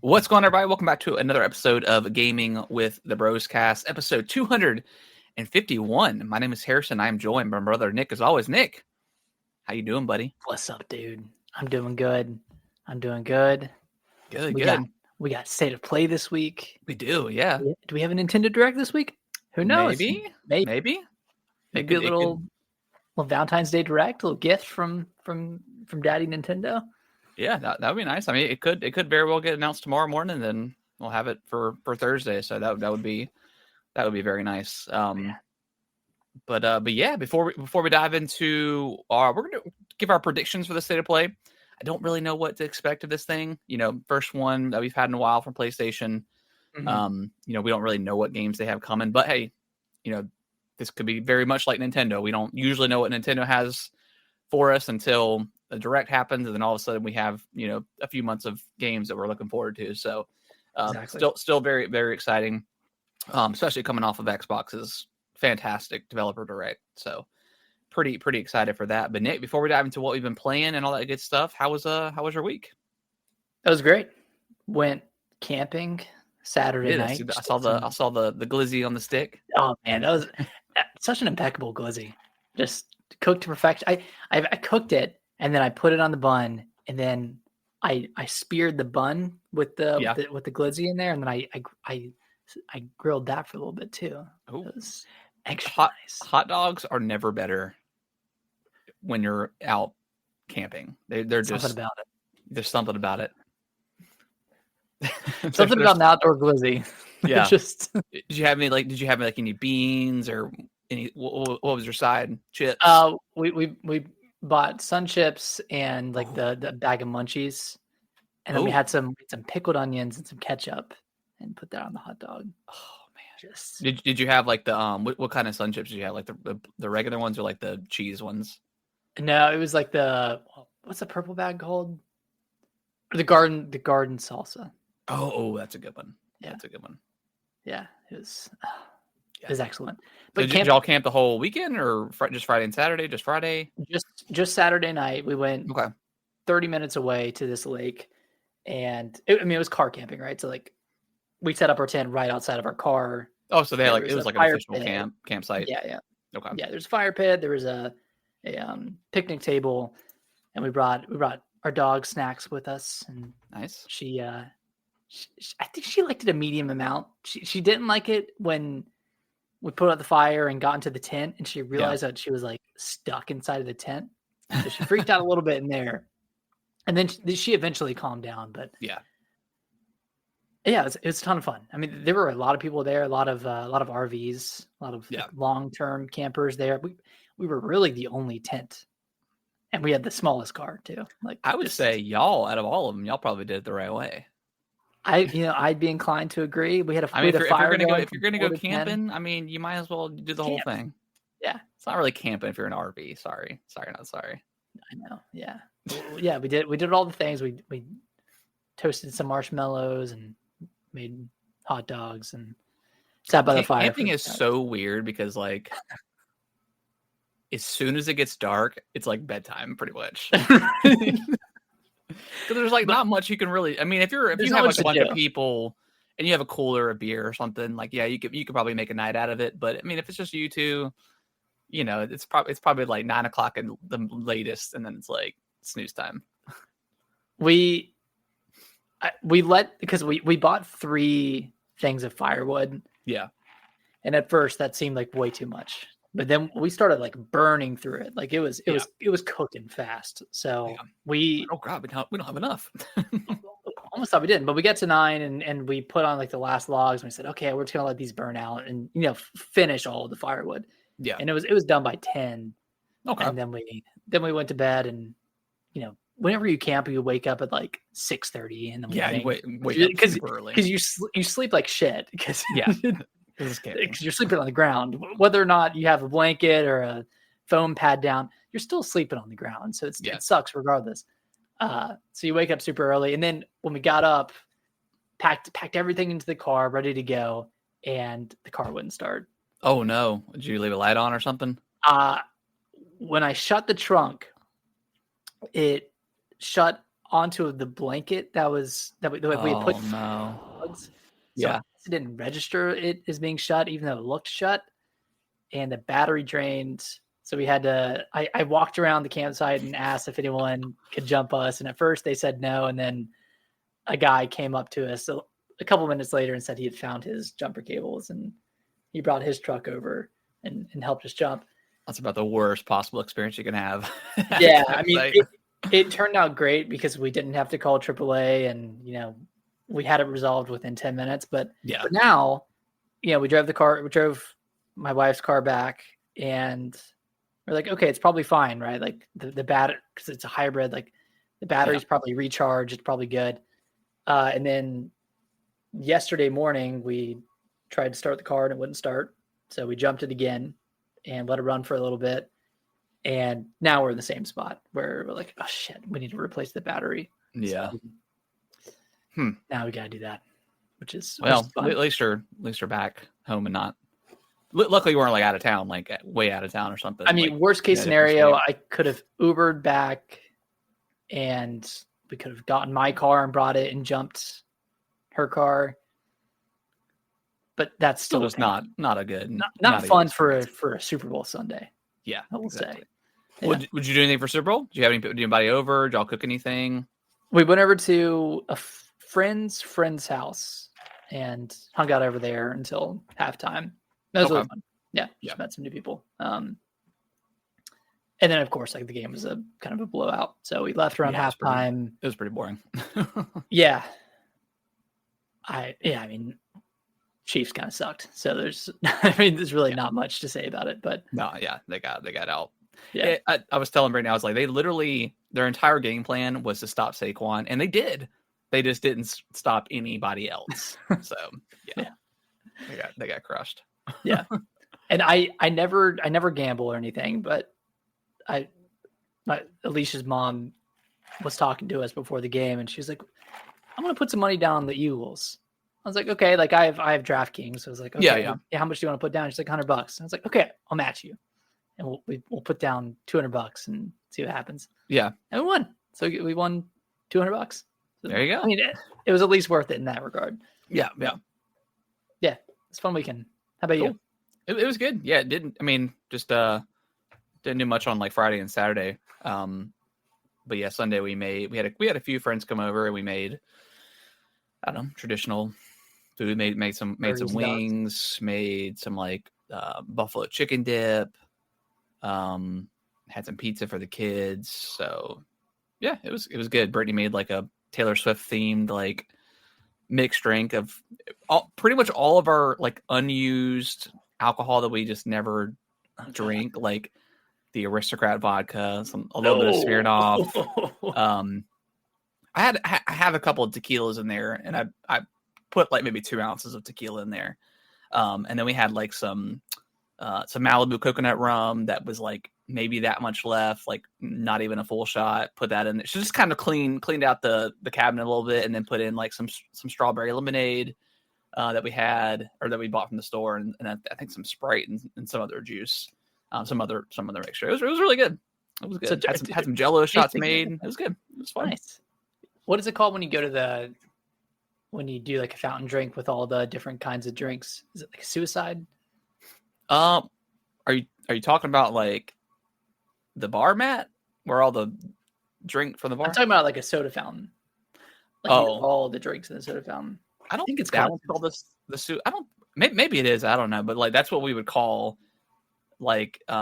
What's going on, everybody? Welcome back to another episode of Gaming with the Bros Cast, episode 251. My name is Harrison. I am joined by my brother Nick, as always. Nick, how you doing, buddy? What's up, dude? I'm doing good. Good. We got State of Play this week. We do, yeah. Do we have a Nintendo Direct this week? Who knows? Maybe. Maybe a little Valentine's Day Direct, a little gift from Daddy Nintendo. Yeah, that would be nice. I mean, it could very well get announced tomorrow morning, and then we'll have it for Thursday. So that would be very nice. But yeah, before we dive into we're gonna give our predictions for the State of Play. I don't really know what to expect of this thing. First one that we've had in a while from PlayStation. Mm-hmm. We don't really know what games they have coming, but hey, this could be very much like Nintendo. We don't usually know what Nintendo has for us until the Direct happens, and then all of a sudden we have a few months of games that we're looking forward to. So still very, very exciting, especially coming off of Xbox's fantastic developer Direct. So pretty excited for that. But Nick, before we dive into what we've been playing and all that good stuff, how was your week? That was great. Went camping Saturday night. I saw the glizzy on the stick. Oh man, that was such an impeccable glizzy. Just cooked to perfection. I cooked it, and then I put it on the bun, and then I speared the bun with the glizzy in there, and then I grilled that for a little bit too. Ooh. It was extra nice. Hot dogs are never better when you're out camping. They're just something about it. There's something about it. Something about an outdoor glizzy. Yeah. Just Did you have any beans or any? What was your side? Chips? We bought Sun Chips and the bag of Munchies, and then we had some pickled onions and some ketchup, and put that on the hot dog. Oh man! Did you have like the what kind of Sun Chips did you have? Like the regular ones or like the cheese ones? No, it was like what's the purple bag called? The garden salsa. Oh, that's a good one. Yeah, that's a good one. Yeah, it was excellent. But did y'all camp the whole weekend or just Friday and Saturday? Just Friday? Just Saturday night. We went 30 minutes away to this lake, and it was car camping, right? So we set up our tent right outside of our car. Oh, so they it was like an official campsite. Yeah. Okay. Yeah, there's a fire pit. There was a picnic table, and we brought our dog Snacks with us, and nice. She I think she liked it a medium amount. She didn't like it when we put out the fire and got into the tent, and she realized that she was stuck inside of the tent. So she freaked out a little bit in there, and then she eventually calmed down. But it was a ton of fun. I mean, there were a lot of people there, a lot of RVs, a lot of long-term campers there. We were really the only tent, and we had the smallest car too. I would say y'all, out of all of them, y'all probably did it the right way. I'd be inclined to agree. We had a fire. If you're gonna go camping, I mean, you might as well do the whole thing. Yeah, it's not really camping if you're in an RV. Sorry, not sorry. I know. Yeah, yeah. We did all the things. We toasted some marshmallows and made hot dogs and sat by the fire. Camping is so weird because as soon as it gets dark, it's like bedtime, pretty much. Because there's not much you can really. I mean, if you have a bunch of people and you have a cooler, a beer or something, you could probably make a night out of it. But I mean, if it's just you two, it's probably like 9 o'clock at the latest, and then it's like snooze time. We bought 3 things of firewood. Yeah, and at first that seemed like way too much. But then we started burning through it. It was cooking fast. So we don't have enough. Almost thought we didn't, but we get to 9 and we put on the last logs, and we said, okay, we're just gonna let these burn out and finish all of the firewood. Yeah. And it was done by 10. Okay. And then we went to bed, and whenever you camp, you wake up at 6:30 in the morning. Yeah, you wake up super early. Because you sleep like shit. Because because you're sleeping on the ground, whether or not you have a blanket or a foam pad down, you're still sleeping on the ground. So it sucks regardless. So you wake up super early, and then when we got up, packed everything into the car, ready to go, and the car wouldn't start. Oh no! Did you leave a light on or something? When I shut the trunk, it shut onto the blanket that we had put plugs. So Yeah. it didn't register it as being shut, even though it looked shut. And the battery drained. So we had to, I walked around the campsite and asked if anyone could jump us. And at first they said no. And then a guy came up to us a couple minutes later and said he had found his jumper cables and he brought his truck over and helped us jump. That's about the worst possible experience you can have. Yeah. I mean, it turned out great because we didn't have to call AAA and, we had it resolved within 10 minutes, but now, we drove my wife's car back and we're like, okay, it's probably fine, right? Like the battery, because it's a hybrid, like the battery's probably recharged, it's probably good. And then yesterday morning, we tried to start the car and it wouldn't start. So we jumped it again and let it run for a little bit. And now we're in the same spot where we're like, oh shit, we need to replace the battery. Yeah. So, now we got to do that, which is at least you're back home and not. Luckily, you weren't like out of town, like way out of town or something. I mean, worst case scenario, I could have Ubered back, and we could have gotten my car and brought it and jumped her car. But that's still just not a good, not fun for a Super Bowl Sunday. Yeah, I will say. Yeah. Would you do anything for Super Bowl? Did you have anybody over? Did y'all cook anything? We went over to a friend's house and hung out over there until halftime. That was really fun. Yeah, just met some new people. And then of course, like the game was a kind of a blowout. So we left around halftime. It was pretty boring. Yeah. I mean, Chiefs kind of sucked. So there's really not much to say about it. But no, they got out. Yeah, I was telling Brandon, I was like, they literally their entire game plan was to stop Saquon, and they did. They just didn't stop anybody else. So they got crushed. Yeah, and I never gamble or anything, but Alicia's mom was talking to us before the game, and she was like, "I'm gonna put some money down on the Eagles." I was like, "Okay." Like I have DraftKings, so I was like, "Okay, yeah. How much do you want to put down?" She's like, $100. I was like, "Okay, I'll match you." And we'll put down $200 and see what happens. Yeah. And we won. So we won $200. So, there you go. I mean, it was at least worth it in that regard. Yeah. It's a fun weekend. How about you? It was good. Yeah, it didn't. I mean, just didn't do much on like Friday and Saturday. But yeah, Sunday we had a few friends come over and we made, I don't know, traditional food. Made some wings. Made some like buffalo chicken dip. Had some pizza for the kids. So yeah, it was good. Brittany made like a Taylor Swift themed like mixed drink of pretty much all of our like unused alcohol that we just never drink, like the Aristocrat vodka, a little bit of Smirnoff. I have a couple of tequilas in there, and I put like maybe 2 ounces of tequila in there. And then we had like some Malibu coconut rum that was like maybe that much left, like not even a full shot. Put that in there. So just kind of cleaned out the cabinet a little bit, and then put in like some strawberry lemonade that we had or that we bought from the store, and I think some Sprite and some other juice, some other mixture. It was really good. It was good. So, had some Jello shots made. It was good. It was fun. Nice. What is it called when you go to when you do like a fountain drink with all the different kinds of drinks? Is it like a suicide? Are you talking about like the bar mat where all the drink from the bar? I'm talking about like a soda fountain. Like all the drinks in the soda fountain. I don't think it's called the suit. I don't. Maybe it is. I don't know. But like that's what we would call like at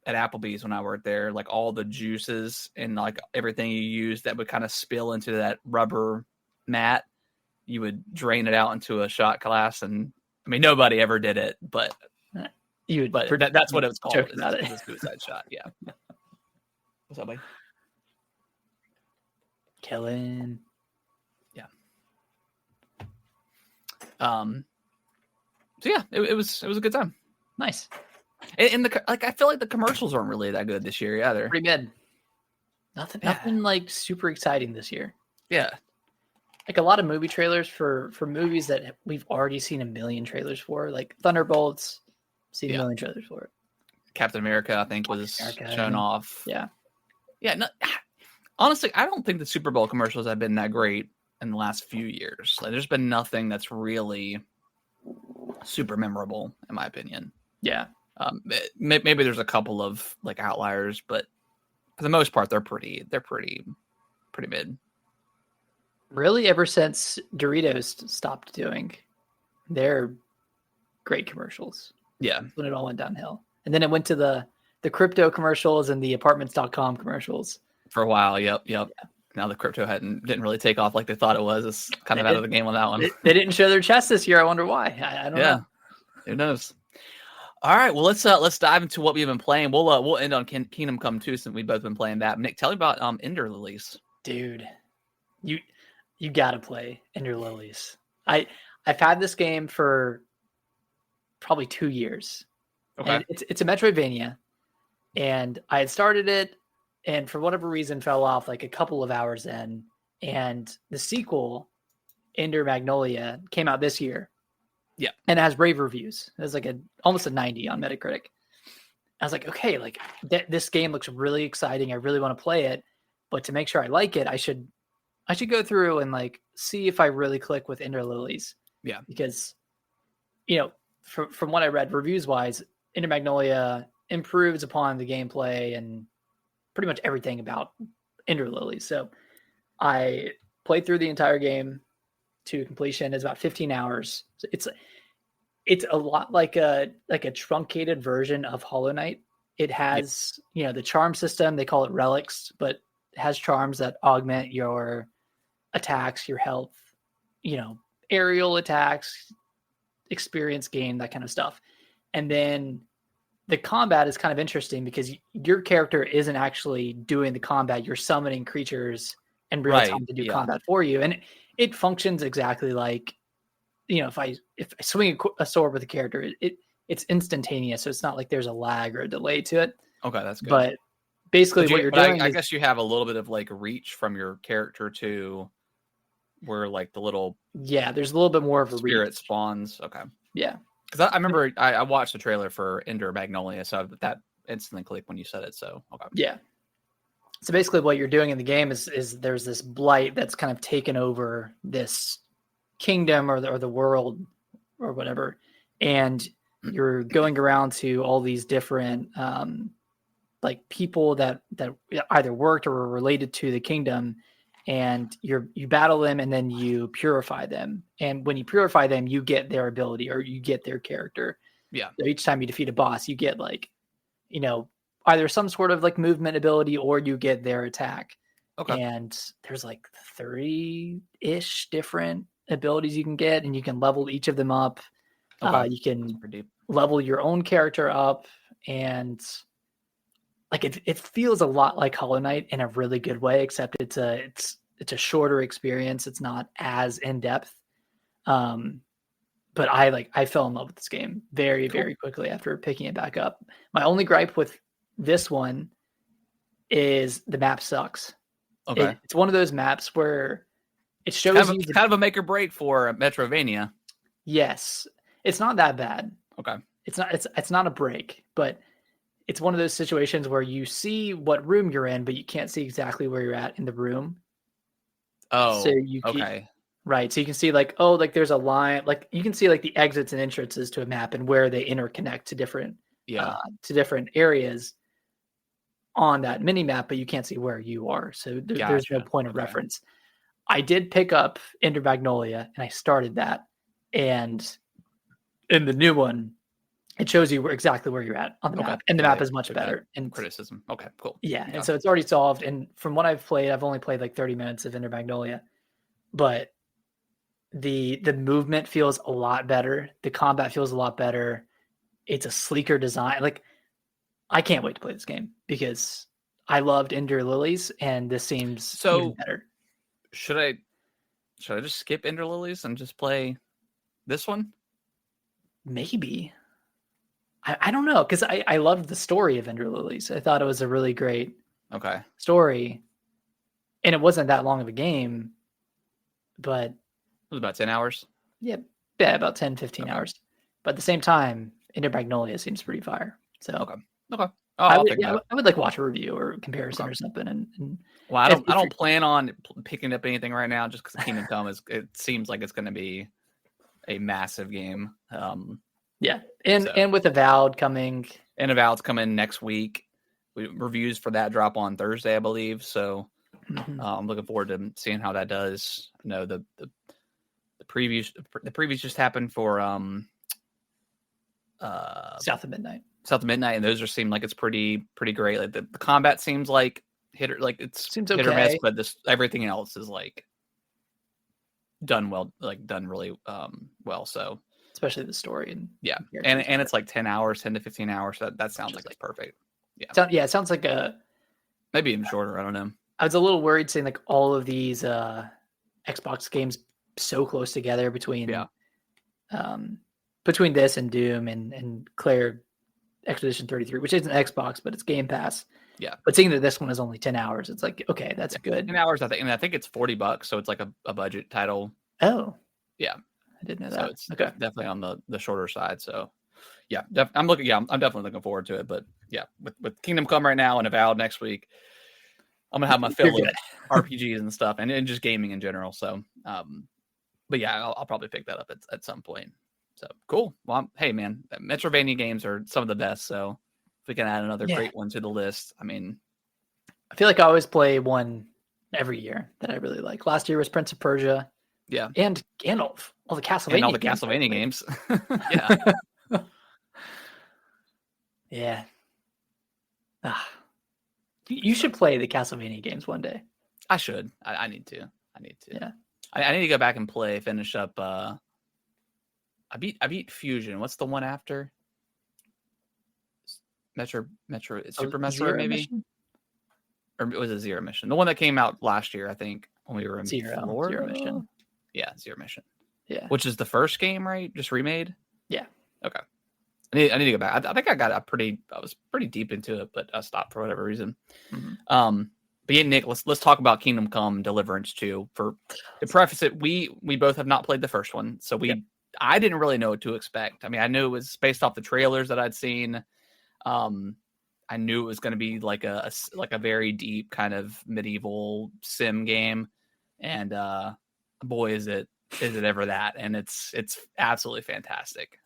Applebee's when I worked there. Like all the juices and like everything you use that would kind of spill into that rubber mat. You would drain it out into a shot glass, and I mean nobody ever did it, but. That's what it was called. It's a suicide shot. Yeah. What's up, buddy? Killing. Yeah. So yeah, it was a good time. Nice. And I feel like the commercials aren't really that good this year either. Pretty good. Nothing like super exciting this year. Yeah. Like a lot of movie trailers for movies that we've already seen a million trailers for, like Thunderbolts. Seen a million trailers for it. Captain America, I think, was shown off. Yeah. Yeah. No, Honestly, I don't think the Super Bowl commercials have been that great in the last few years. Like, there's been nothing that's really super memorable, in my opinion. Yeah. Maybe there's a couple of like outliers, but for the most part, they're pretty mid. Really, ever since Doritos stopped doing their great commercials. Yeah. That's when it all went downhill. And then it went to the crypto commercials and the apartments.com commercials. For a while, yep. Yeah. Now the crypto didn't really take off like they thought it was. It's kind of out of the game on that one. They didn't show their chest this year. I wonder why. I don't know. Who knows? All right, well let's dive into what we've been playing. We'll end on Kingdom Come 2 since we've both been playing that. Nick, tell me about Ender Lilies. Dude, you gotta play Ender Lilies. I've had this game for probably 2 years. Okay. And it's a Metroidvania, and I had started it, and for whatever reason fell off like a couple of hours in. And the sequel, Ender Magnolia, came out this year. Yeah. And it has rave reviews. It has like almost a 90 on Metacritic. I was like, okay, like this game looks really exciting. I really want to play it, but to make sure I like it, I should go through and like see if I really click with Ender Lilies. Yeah. Because, from what I read reviews wise, Ender Magnolia improves upon the gameplay and pretty much everything about Ender Lilies. So I played through the entire game to completion. It's about 15 hours. So it's a lot like a truncated version of Hollow Knight. It has, the charm system, they call it relics, but it has charms that augment your attacks, your health, aerial attacks, experience gain, that kind of stuff. And then the combat is kind of interesting because your character isn't actually doing the combat. You're summoning creatures in real time to do combat for you. And it functions exactly like, if I swing a sword with a character, it's instantaneous. So it's not like there's a lag or a delay to it. Okay, that's good. But basically what you're doing I guess you have a little bit of like reach from your character to where like the little there's a little bit more of a spirit reach. spawns. Okay. Yeah. Because I remember I watched the trailer for Ender Magnolia, so that instantly clicked when you said it. So okay. Yeah. So basically what you're doing in the game is there's this blight that's kind of taken over this kingdom or the world or whatever, and you're going around to all these different like people that either worked or were related to the kingdom, and you battle them and then you purify them, and when you purify them you get their ability or you get their character. So each time you defeat a boss you get like either some sort of like movement ability or you get their attack. Okay. And there's like 30-ish different abilities you can get, and you can level each of them up. Okay. You can level your own character up, and like it feels a lot like Hollow Knight in a really good way, except it's a shorter experience. It's not as in depth. But I fell in love with this game very, very quickly after picking it back up. My only gripe with this one is the map sucks. Okay. It's one of those maps where it shows kind of a make or break for Metrovania. Yes. It's not that bad. Okay. It's not a break, but it's one of those situations where you see what room you're in, but you can't see exactly where you're at in the room. Oh, so you right. So you can see like, there's a line, like you can see like the exits and entrances to a map and where they interconnect to different areas on that mini map, but you can't see where you are. So there's no point of reference. I did pick up Ender Magnolia and I started that. And in the new one, it shows you exactly where you're at on the map. And the map is much better. And criticism. Okay, cool. Yeah. And so it's already solved. And from what I've played, I've only played like 30 minutes of Ender Magnolia, but the movement feels a lot better. The combat feels a lot better. It's a sleeker design. Like, I can't wait to play this game because I loved Ender Lilies, and this seems even better. Should I just skip Ender Lilies and just play this one? Maybe. I don't know, because I loved the story of Ender Lilies. I thought it was a really great story, and it wasn't that long of a game, but it was about 10 hours. Yeah, about 10, 15 hours. But at the same time, Ender Magnolia seems pretty fire. So Okay. Oh, I'll pick it up. I would like watch a review or comparison or something. And well, I don't plan on picking up anything right now just because Kingdom Come it seems like it's going to be a massive game. Yeah, and with Avowed coming, and Avowed's coming next week. Reviews for that drop on Thursday, I believe. So I'm looking forward to seeing how that does. You know, the previews just happened for South of Midnight, and those seem like it's pretty great. Like the combat seems like hit or miss, but everything else is like done well, like done really well. So especially the story and and it's like 10 to 15 hours. So that sounds like it's perfect. Yeah, it sounds like maybe even shorter. I don't know. I was a little worried seeing like all of these Xbox games so close together between this and Doom and Claire Expedition 33, which isn't Xbox, but it's Game Pass. Yeah. But seeing that this one is only 10 hours, it's like, okay, that's good. 10 hours, I think. And I think it's $40, so it's like a budget title. Oh. Yeah. I didn't know that. So it's definitely on the shorter side. So yeah, I'm definitely looking forward to it. But yeah, with Kingdom Come right now and Avowed next week, I'm gonna have my fill of RPGs and stuff and just gaming in general. So but yeah, I'll probably pick that up at some point. So cool. Well, hey man, Metroidvania games are some of the best. So if we can add another great one to the list, I mean, I feel like I always play one every year that I really like. Last year was Prince of Persia. Yeah. And Gandalf. All the Castlevania games. Yeah. Yeah. You should play the Castlevania games one day. I should. I need to. Yeah. I need to go back and finish up I beat Fusion. What's the one after? Metro Super Metro Zero maybe? Mission? Or was it Zero Mission? The one that came out last year, I think, when we were in Florida. Zero Mission. Yeah, Zero Mission. Yeah. Which is the first game, right? Just remade? Yeah. Okay. I need to go back. I think I was pretty deep into it, but I stopped for whatever reason. Mm-hmm. But yeah, Nick, let's talk about Kingdom Come Deliverance 2. For to preface it, we both have not played the first one, so I didn't really know what to expect. I mean, I knew it was based off the trailers that I'd seen. I knew it was going to be like a very deep kind of medieval sim game, and boy, is it ever that! And it's absolutely fantastic.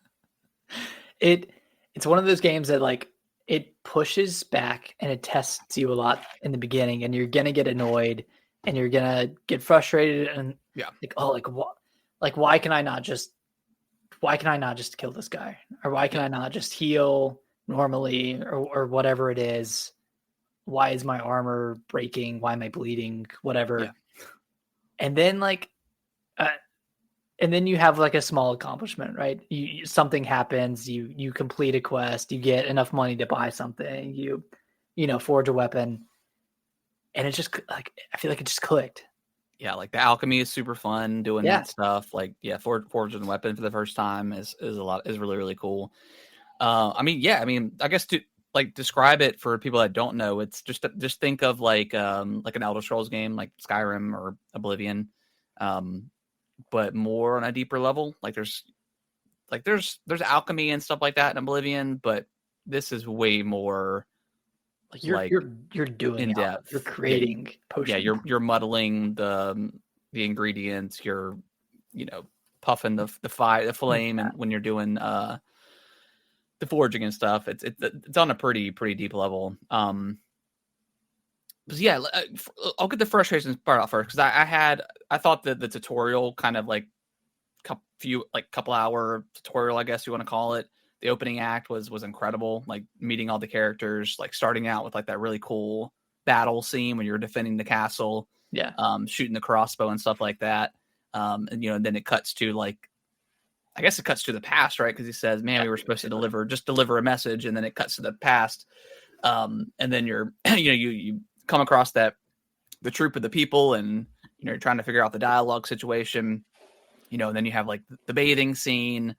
It's one of those games that like it pushes back and it tests you a lot in the beginning, and you're gonna get annoyed and you're gonna get frustrated and why can I not just kill this guy, or why can I not just heal normally or whatever it is? Why is my armor breaking? Why am I bleeding? Whatever. And then and then you have like a small accomplishment, right? Something happens, you complete a quest, you get enough money to buy something, you forge a weapon, and it just like I feel like it just clicked. Yeah, like the alchemy is super fun doing that stuff. Like, forging a weapon for the first time is really, really cool. I guess to like describe it for people that don't know, it's just think of like an Elder Scrolls game like Skyrim or Oblivion, but more on a deeper level. Like there's alchemy and stuff like that in Oblivion, but this is way more. You're doing in depth. You're creating potions. Yeah, you're muddling the ingredients. You're puffing the flame, and when you're doing the forging and stuff, it's on a pretty deep level. But yeah, I'll get the frustrations part out first, because I thought that the tutorial kind of like couple hour tutorial, I guess you want to call it. The opening act was incredible, like meeting all the characters, like starting out with like that really cool battle scene when you're defending the castle, shooting the crossbow and stuff like that. And then it cuts to I guess it cuts to the past, right? Because he says, "Man, we were supposed to deliver a message," and then it cuts to the past. And then you're you come across the troop of the people, and you're trying to figure out the dialogue situation. And then you have like the bathing scene,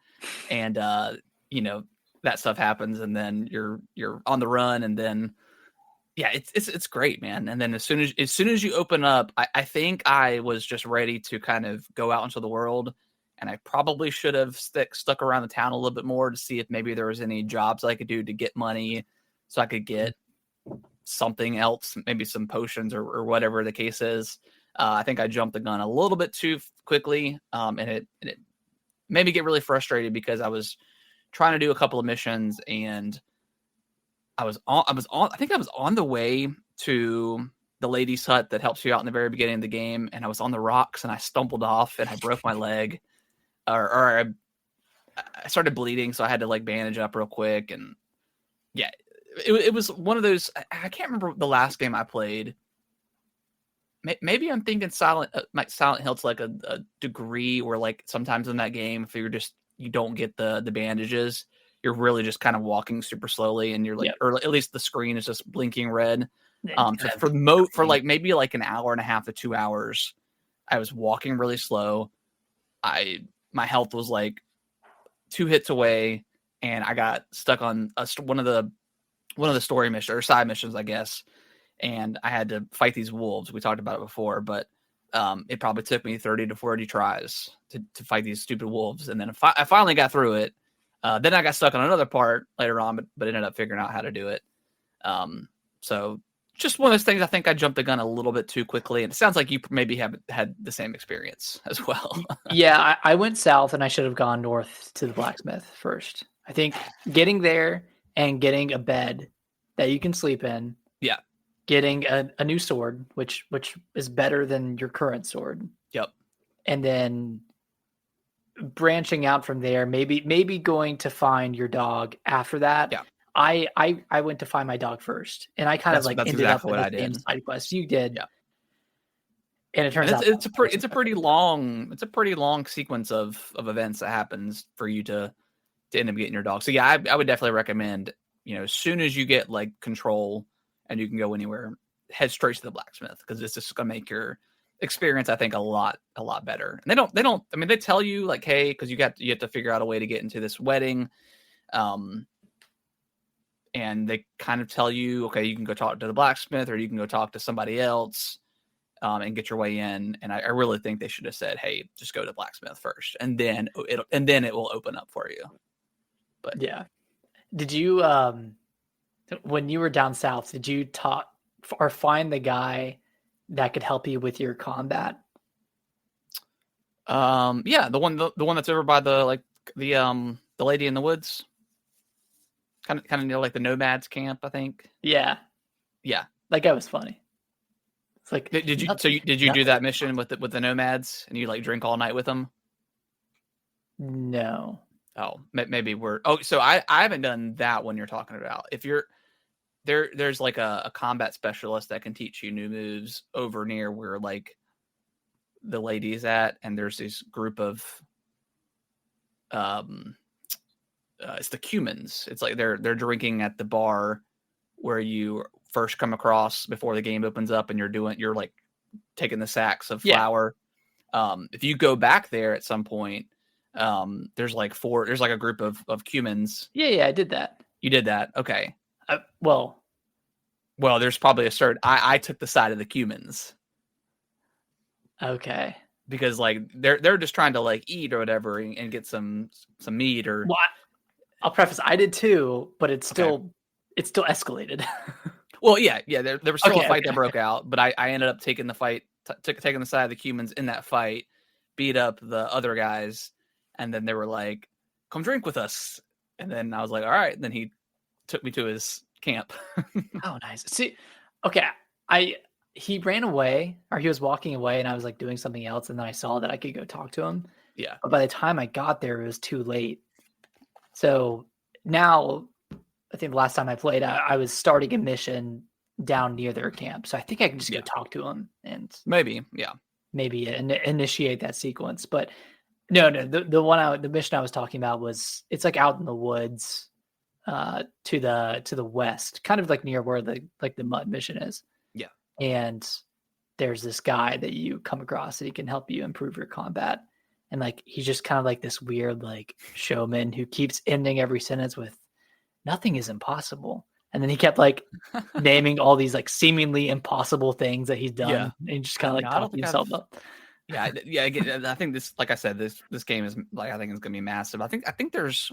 and that stuff happens, and then you're on the run, and then it's great, man. And then as soon as you open up, I think I was just ready to kind of go out into the world, and I probably should have stuck around the town a little bit more to see if maybe there was any jobs I could do to get money so I could get something else, maybe some potions or whatever the case is. I think I jumped the gun a little bit too quickly, and it made me get really frustrated because I was trying to do a couple of missions and I think I was on the way to the lady's hut that helps you out in the very beginning of the game, and I was on the rocks and I stumbled off and I broke my leg, or I started bleeding, so I had to like bandage up real quick. And yeah, it was one of those. I can't remember the last game I played. Maybe I'm thinking Silent Hill's like a degree where like sometimes in that game, if you don't get the bandages, you're really just kind of walking super slowly, and you're like, or at least the screen is just blinking red. So for like maybe like an hour and a half to 2 hours, I was walking really slow. My health was like 2 hits away, and I got stuck on one of the story missions or side missions, I guess. And I had to fight these wolves. We talked about it before, but it probably took me 30 to 40 tries to fight these stupid wolves. And then I finally got through it. Then I got stuck on another part later on, but ended up figuring out how to do it. So just one of those things. I think I jumped the gun a little bit too quickly. And it sounds like you maybe have had the same experience as well. Yeah, I went south and I should have gone north to the blacksmith first. I think getting there and getting a bed that you can sleep in. Yeah. Getting a new sword, which is better than your current sword. Yep. And then branching out from there, maybe going to find your dog after that. Yeah. I went to find my dog first, and I kind of like ended exactly up what in the I same did. Side quest you did. Yeah. And it turns out it's a pretty long sequence of events that happens for you to end up getting your dog. So yeah, I would definitely recommend, as soon as you get like control and you can go anywhere, head straight to the blacksmith, because it's just going to make your experience, I think, a lot better. And they don't, I mean, they tell you like, hey, because you have to figure out a way to get into this wedding. And they kind of tell you, okay, you can go talk to the blacksmith or you can go talk to somebody else and get your way in. And I really think they should have said, hey, just go to the blacksmith first, and then it will open up for you. But yeah. Did you, when you were down south, did you talk or find the guy that could help you with your combat? Yeah, the one that's over by the lady in the woods, kind of near like the nomads camp, I think. Yeah, that guy was funny. It's like, did you do that mission with the nomads and you like drink all night with them? No. Oh, maybe so I haven't done that one you're talking about. If you're there's like a combat specialist that can teach you new moves over near where like the lady's at, and there's this group of it's the Cumans. It's like they're drinking at the bar where you first come across before the game opens up, and you're like taking the sacks of flour. If you go back there at some point, there's like a group of Cumans. Yeah, I did that. You did that? Okay. Well, there's probably a certain. I took the side of the Cumans. Okay. Because like they're just trying to like eat or whatever and get some meat or. Well, I'll preface, I did too, but it's still escalated. Well, yeah. There was still a fight that broke out, but I ended up taking the fight, taking the side of the Cumans in that fight, beat up the other guys, and then they were like, "Come drink with us," and then I was like, "All right." And then he took me to his camp. Oh, nice. See, okay, he ran away, or he was walking away, and I was like doing something else, and then I saw that I could go talk to him. Yeah. But by the time I got there, it was too late. So now, I think the last time I played, I was starting a mission down near their camp. So I think I can just go talk to him and maybe initiate that sequence. But no, the mission I was talking about it's like out in the woods, to the west, kind of like near where the mud mission is. Yeah. And there's this guy that you come across that he can help you improve your combat. And like, he's just kind of like this weird, like showman who keeps ending every sentence with "nothing is impossible." And then he kept like naming all these like seemingly impossible things that he's done. Yeah. And just kind of like talking himself up. Yeah. I think this, like I said, this game is like, I think it's going to be massive. I think there's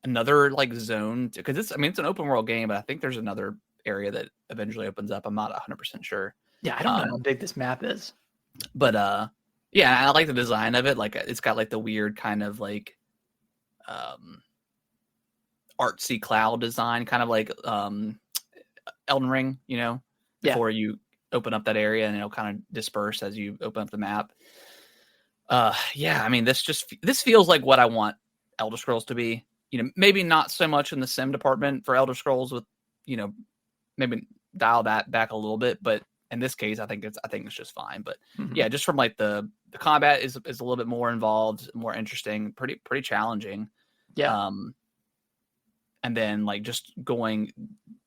another like zone, because it's an open world game, but I think there's another area that eventually opens up. I'm not 100% sure. Yeah, I don't know how big this map is. But yeah, I like the design of it. Like it's got like the weird kind of like artsy cloud design, kind of like Elden Ring, before you open up that area, and it'll kind of disperse as you open up the map. Yeah, I mean, this feels like what I want Elder Scrolls to be. Maybe not so much in the sim department for Elder Scrolls, with maybe dial that back a little bit, but in this case, I think it's just fine. But yeah, just from like the combat is a little bit more involved, more interesting, pretty challenging. Yeah. And then like just going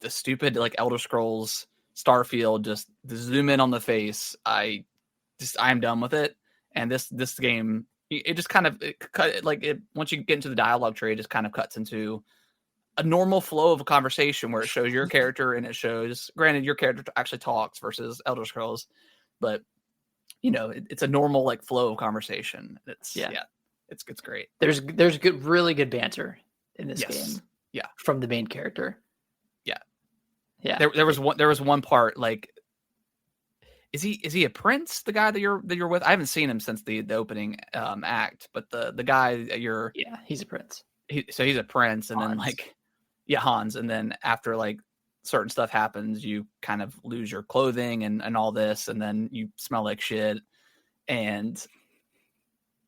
the stupid like Elder Scrolls Starfield, just the zoom in on the face. I am done with it. And this game, it just kind of once you get into the dialogue tree, it just kind of cuts into a normal flow of a conversation where it shows your character, and it shows, granted, your character actually talks versus Elder Scrolls, but it's a normal like flow of conversation. It's great. There's really good banter in this game. Yeah, from the main character. Yeah. There was one part like, is he a prince? The guy that you're with? I haven't seen him since the opening act, but the guy that you're, he's a prince. He's a prince, and Hans. then like Hans, and then after like certain stuff happens, you kind of lose your clothing and all this, and then you smell like shit, and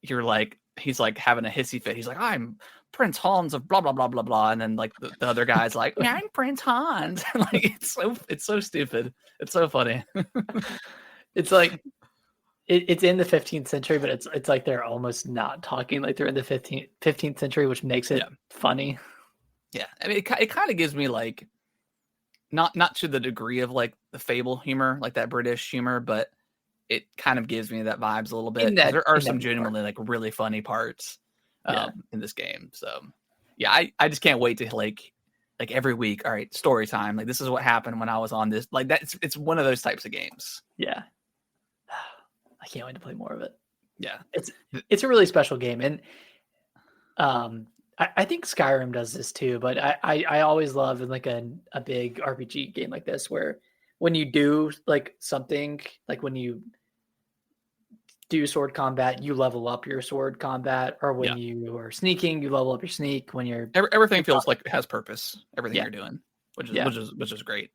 you're like, he's like having a hissy fit. He's like, I'm Prince Hans of blah blah blah blah blah, and then like the other guy's like, yeah, I'm Prince Hans. Like it's so stupid. It's so funny. It's like it's in the 15th century, but it's like they're almost not talking like they're in the 15th century, which makes it funny. Yeah, I mean, it kind of gives me like, not to the degree of like the Fable humor, like that British humor, but it kind of gives me that vibes a little bit. There are some genuinely like really funny parts in this game. So yeah, I just can't wait to like every week. All right, story time. Like, this is what happened when I was on this. Like that. It's one of those types of games. Yeah, I can't wait to play more of it. Yeah, it's a really special game, and I think Skyrim does this too. But I always love in like a big RPG game like this, where when you do like something, like when you do sword combat, you level up your sword combat, or when you are sneaking, you level up your sneak. When you're everything feels like it has purpose. Everything you're doing, which is great.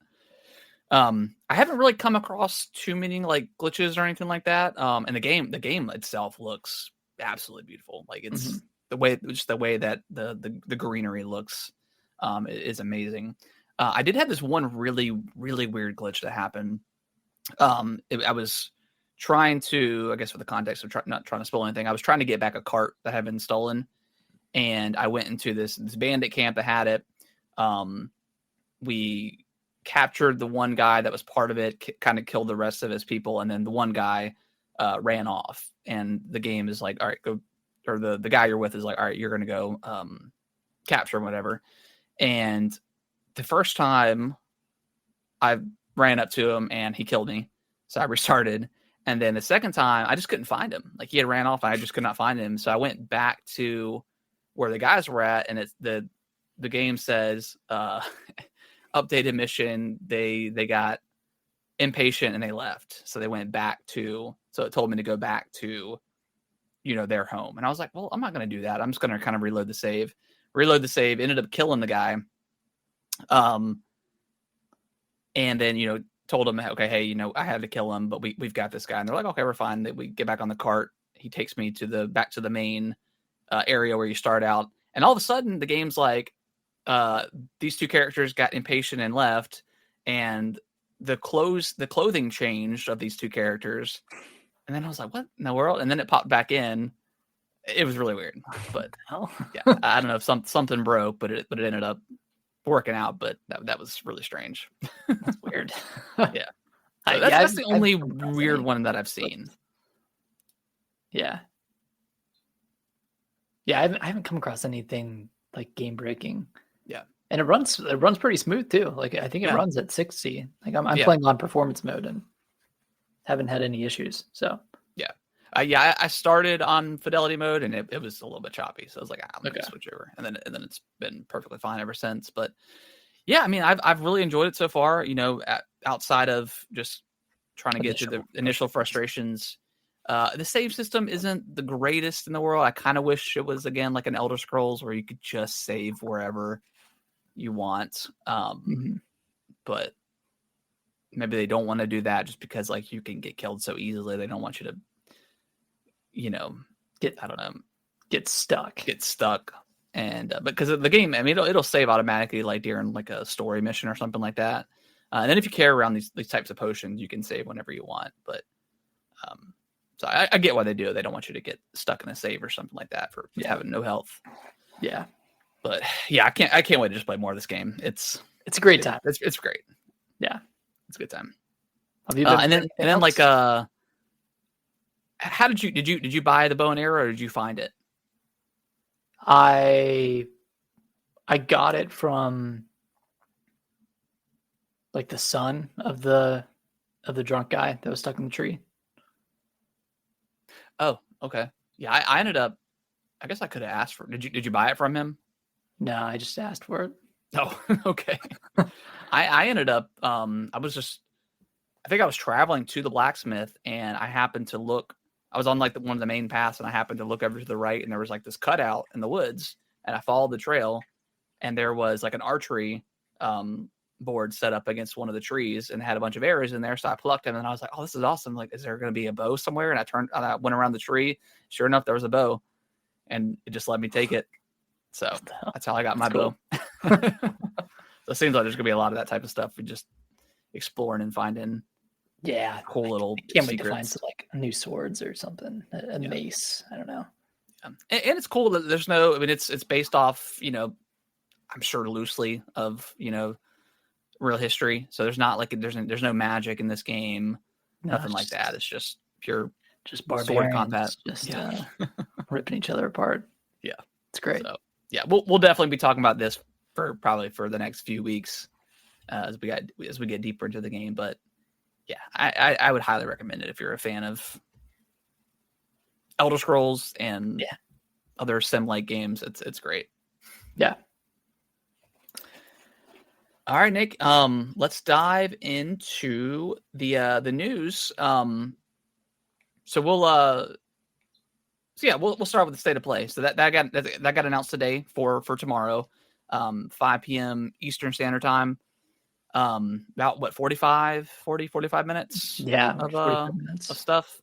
I haven't really come across too many like glitches or anything like that. And the game itself looks absolutely beautiful. Like it's the way that the greenery looks is amazing. I did have this one really, really weird glitch that happened. I was trying to, I guess for the context of not trying to spoil anything, I was trying to get back a cart that had been stolen, and I went into this bandit camp that had it. We captured the one guy that was part of it, kind of killed the rest of his people, and then the one guy ran off. And the game is like, all right, go, or the guy you're with is like, all right, you're gonna go capture him, whatever. And the first time I ran up to him and he killed me, so I restarted. And then the second time, I just couldn't find him. Like, he had ran off, and I just could not find him. So I went back to where the guys were at, and it's the game says updated mission. They got impatient and they left. So they went back to. So it told me to go back to, their home. And I was like, well, I'm not going to do that. I'm just going to kind of reload the save. Ended up killing the guy. And then told him, okay, hey, I had to kill him, but we've got this guy. And they're like, okay, we're fine. We get back on the cart. He takes me back to the main area where you start out. And all of a sudden the game's like, these two characters got impatient and left, and the clothing changed of these two characters. And then I was like, what in the world? And then it popped back in. It was really weird, but yeah, I don't know if something broke, but it ended up working out, but that was really strange. That's weird. Yeah. So that's the only weird one that I've seen. Yeah. Yeah, I haven't come across anything like game breaking. Yeah. And it runs pretty smooth too. Like, I think it runs at 60. Like, I'm playing on performance mode and haven't had any issues. So yeah. Yeah, I started on fidelity mode and it was a little bit choppy, so I was like, I'm gonna switch over, and then it's been perfectly fine ever since. But yeah, I mean, I've really enjoyed it so far. Outside of just trying to get through the initial frustrations. The save system isn't the greatest in the world. I kind of wish it was again like an Elder Scrolls where you could just save wherever you want. But maybe they don't want to do that just because like you can get killed so easily. They don't want you to, get stuck. And because of the game, I mean, it'll save automatically like during like a story mission or something like that. And then if you carry around these types of potions, you can save whenever you want. But so I get why they do it. They don't want you to get stuck in a save or something like that for having no health. Yeah. But yeah, I can't wait to just play more of this game. It's a great time. It's great. Yeah. It's a good time. Have you been and then like how did you buy the bow and arrow or did you find it? I got it from like the son of the drunk guy that was stuck in the tree. Oh, okay. Yeah, I ended up. I guess I could have asked for. Did you buy it from him? No, I just asked for it. Oh, okay. I ended up. I think I was traveling to the blacksmith, and I happened to look. I was on like one of the main paths, and I happened to look over to the right, and there was like this cutout in the woods, and I followed the trail, and there was like an archery board set up against one of the trees and had a bunch of arrows in there. So I plucked them and I was like, oh, this is awesome. Like, is there going to be a bow somewhere? And I went around the tree. Sure enough, there was a bow and it just let me take it. So that's how I got my bow. So it seems like there's going to be a lot of that type of stuff. We just exploring and finding cool little can't wait to find some like new swords or something, a mace. I don't know. And it's cool that there's no, I mean, it's based off, I'm sure loosely of, real history. So there's not like there's no magic in this game, nothing like that. It's just pure sword combat, just ripping each other apart. Yeah, it's great. So yeah, we'll definitely be talking about this for the next few weeks as we get deeper into the game. But yeah, I would highly recommend it if you're a fan of Elder Scrolls and other sim-like games. It's great. Yeah. All right, Nick. Let's dive into the news. So we'll start with the state of play. So that got announced today for tomorrow, 5 p.m. Eastern Standard Time. About 45 minutes. Yeah, of 45 minutes of stuff.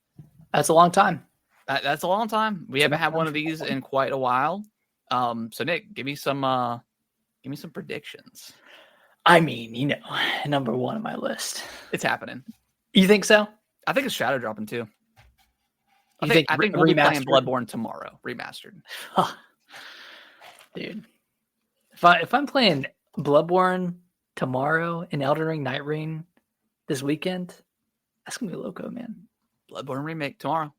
That's a long time. That's a long time. We haven't had one of these in quite a while. So Nick, give me some predictions. I mean, number one on my list. It's happening. You think so? I think it's shadow dropping too. I think we'll be playing Bloodborne tomorrow, remastered. Dude, if I'm playing Bloodborne tomorrow and Elden Ring Night Rain this weekend, that's gonna be loco, man. Bloodborne remake tomorrow.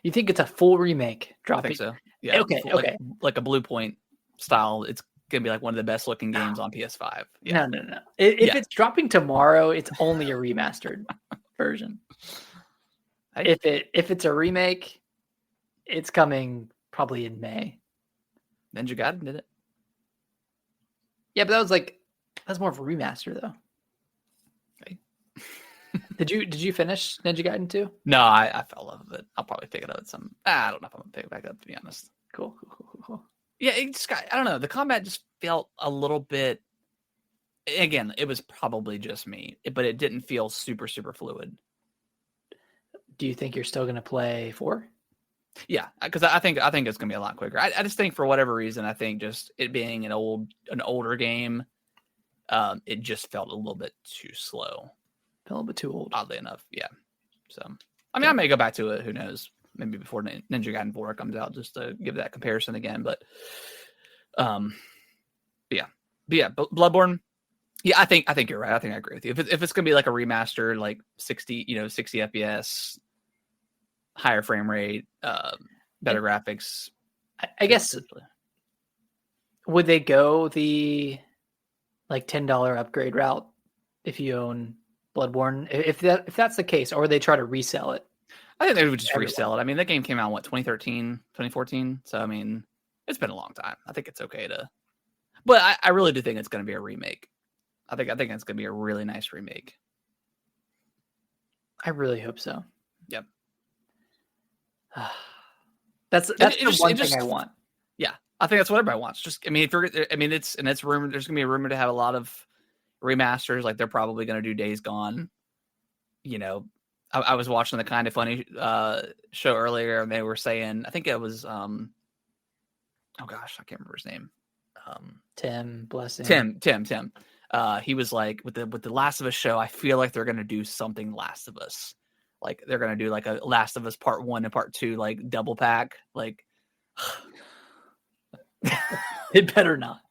You think it's a full remake? I think so. Yeah. Okay. Like a Blue Point style. It's gonna be like one of the best looking games on PS5. Yeah. No. If it's dropping tomorrow, it's only a remastered version. If it's a remake, it's coming probably in May. Ninja Gaiden did it. Yeah, but that's more of a remaster though. Okay. Did you finish Ninja Gaiden 2? No, I fell off of it. I'll probably pick it up at some. I don't know if I'm gonna pick it back up, to be honest. Cool. Yeah, it just I don't know. The combat just felt a little bit. Again, it was probably just me, but it didn't feel super, super fluid. Do you think you're still going to play 4? Yeah, because I think it's going to be a lot quicker. I just think for whatever reason, I think just it being an older game, it just felt a little bit too slow. A little bit too old. Oddly enough, yeah. So, I mean, I may go back to it. Who knows? Maybe before Ninja Gaiden 4 comes out, just to give that comparison again. But, Bloodborne. Yeah, I think you're right. I think I agree with you. If it's gonna be like a remaster, like 60 FPS, higher frame rate, better graphics. I guess would they go the like $10 upgrade route if you own Bloodborne? If that's the case, or would they try to resell it? I think they would just resell it. I mean, that game came out, 2013, 2014? So, I mean, it's been a long time. I think it's okay to... But I really do think it's going to be a remake. I think it's going to be a really nice remake. I really hope so. Yep. That's the one thing I want. Yeah, I think that's what everybody wants. Just, I mean, it's rumored. There's going to be a rumor to have a lot of remasters. Like, they're probably going to do Days Gone. You know, I was watching the Kind of Funny show earlier, and they were saying, I think it was, oh gosh, I can't remember his name. Tim, bless him. Tim. He was like, with the Last of Us show, I feel like they're gonna do something Last of Us. Like, they're gonna do like a Last of Us Part 1 and Part 2, like double pack. Like, it better not.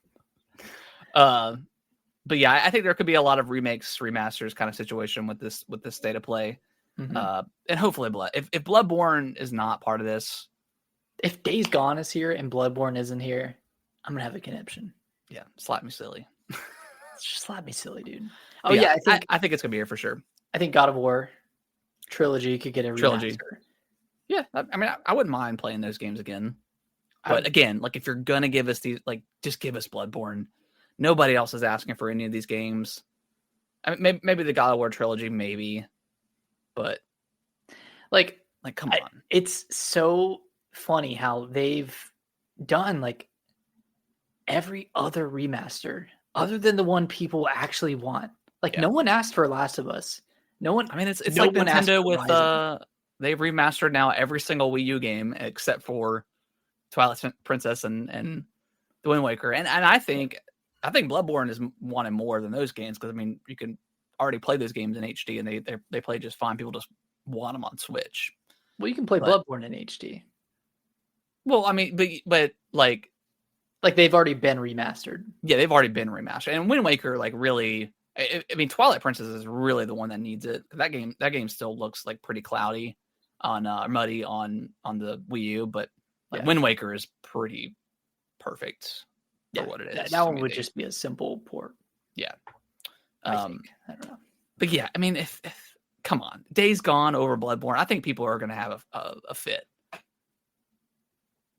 But yeah, I think there could be a lot of remakes, remasters kind of situation with this state of play. Mm-hmm. And hopefully, if Bloodborne is not part of this, if Days Gone is here and Bloodborne isn't here, I'm gonna have a conniption. Yeah, slap me silly. Just slap me silly, dude. Oh yeah, I think it's gonna be here for sure. I think God of War trilogy could get a remaster. Yeah, I mean, I wouldn't mind playing those games again. But again, like, if you're gonna give us these, like, just give us Bloodborne. Nobody else is asking for any of these games. I mean, maybe the God of War trilogy, maybe, but like, come on. It's so funny how they've done like every other remaster other than the one people actually want. Like, no one asked for Last of Us. No one. I mean, it's like Nintendo with they've remastered now every single Wii U game except for Twilight Princess and the Wind Waker, and I think Bloodborne is wanted more than those games, because I mean, you can already play those games in HD and they play just fine. People just want them on Switch. Well, you can play Bloodborne in HD. Well, I mean, but like they've already been remastered. Yeah, they've already been remastered. And Wind Waker, like, really, I mean, Twilight Princess is really the one that needs it. That game still looks like pretty cloudy on muddy on the Wii U, but like, Wind Waker is pretty perfect for what it is. That one would just be a simple port. Yeah. I don't know. But yeah, I mean, if come on, Days Gone over Bloodborne, I think people are going to have a fit.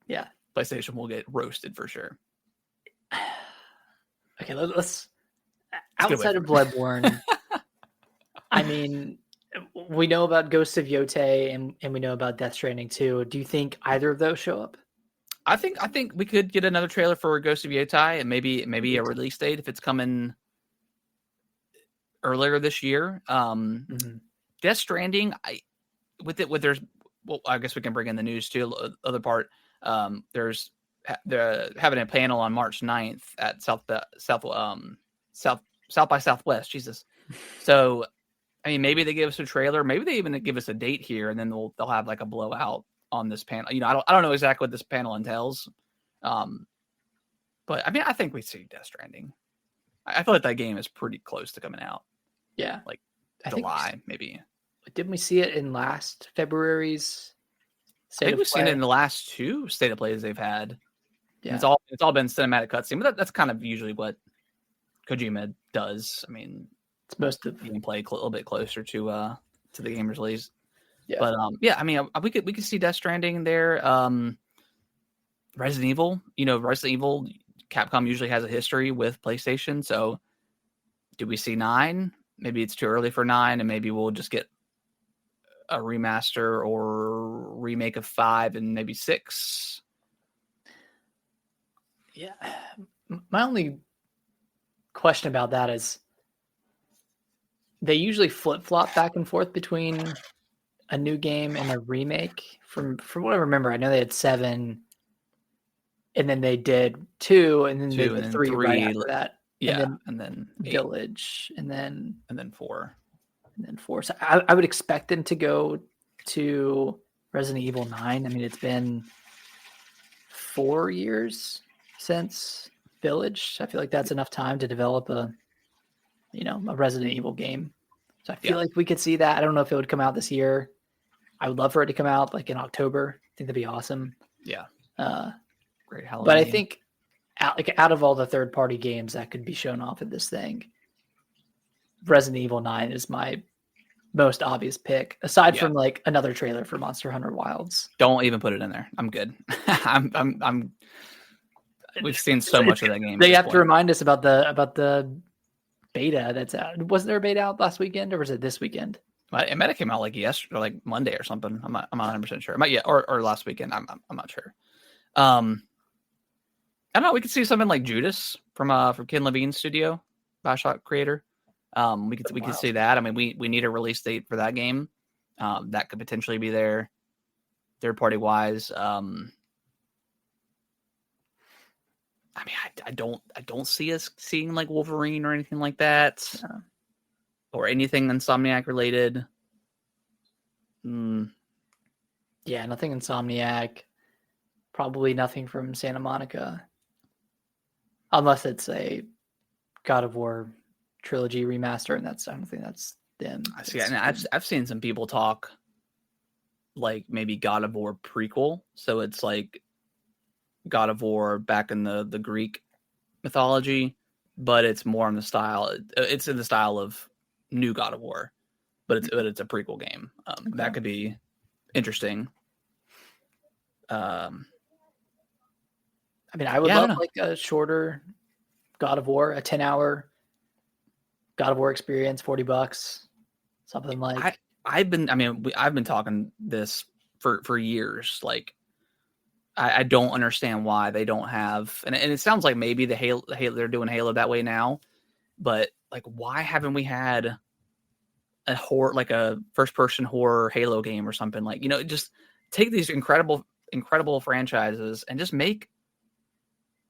Yeah. PlayStation will get roasted for sure. Okay, let's outside of Bloodborne. I mean, we know about Ghosts of Yotei and we know about Death Stranding 2. Do you think either of those show up? I think we could get another trailer for Ghosts of Yotei, and maybe a release date if it's coming earlier this year. Death Stranding, I guess we can bring in the news too. Other part, they're having a panel on March 9th at South by Southwest. Jesus. So, I mean, maybe they give us a trailer, maybe they even give us a date here, and then they'll have like a blowout on this panel. You know, I don't know exactly what this panel entails. But I mean, I think we see Death Stranding. I feel like that game is pretty close to coming out. Yeah. Like July, maybe. Didn't we see it in last February's State I think we've seen it in the last two State of Plays they've had. Yeah. It's all been cinematic cutscene, but that's kind of usually what Kojima does. I mean, it's most of gameplay a little bit closer to the gamer's release. Yeah. But I mean, we could see Death Stranding there. Resident Evil, Capcom usually has a history with PlayStation. So do we see 9? Maybe it's too early for 9, and maybe we'll just get a remaster or remake of 5 and maybe 6. Yeah. My only question about that is they usually flip-flop back and forth between a new game and a remake. From what I remember, I know they had 7, and then they did 2, and then they did 3 right after that. Yeah, and then Village, and then 4. And then 4. So I would expect them to go to Resident Evil 9. I mean, it's been 4 years since Village. I feel like that's enough time to develop a Resident Evil game. So I feel like we could see that. I don't know if it would come out this year. I would love for it to come out like in October. I think that'd be awesome. Yeah. Great Halloween. But I think out of all the third-party games that could be shown off at this thing, Resident Evil 9 is my most obvious pick, aside from like another trailer for Monster Hunter Wilds. Don't even put it in there. I'm good. I'm. We've seen so much of that game. They have to remind us about the beta that's out. Wasn't there a beta out last weekend, or was it this weekend? It might have came out like yesterday, or like Monday or something. I'm not 100% sure. It might, or last weekend. I'm not sure. I don't know. We could see something like Judas from Ken Levine's studio, Bioshock creator. We could see that. I mean, we need a release date for that game. That could potentially be there, third party wise. I mean, I don't see us seeing like Wolverine or anything like that, or anything Insomniac related. Yeah, nothing Insomniac. Probably nothing from Santa Monica, unless it's a God of War trilogy remaster, and I don't think that's them. I see. And I've seen some people talk like maybe God of War prequel, so it's like God of War back in the Greek mythology, but it's more in the style. It's in the style of new God of War, but it's a prequel game. That could be interesting. I mean, I would love like a shorter God of War, a 10-hour God of War experience, $40, something like. I've been talking this for years. Like, I don't understand why they don't have, and it sounds like maybe the Halo they're doing Halo that way now, but like, why haven't we had a horror, like a first person horror Halo game or something? Like, just take these incredible franchises and just make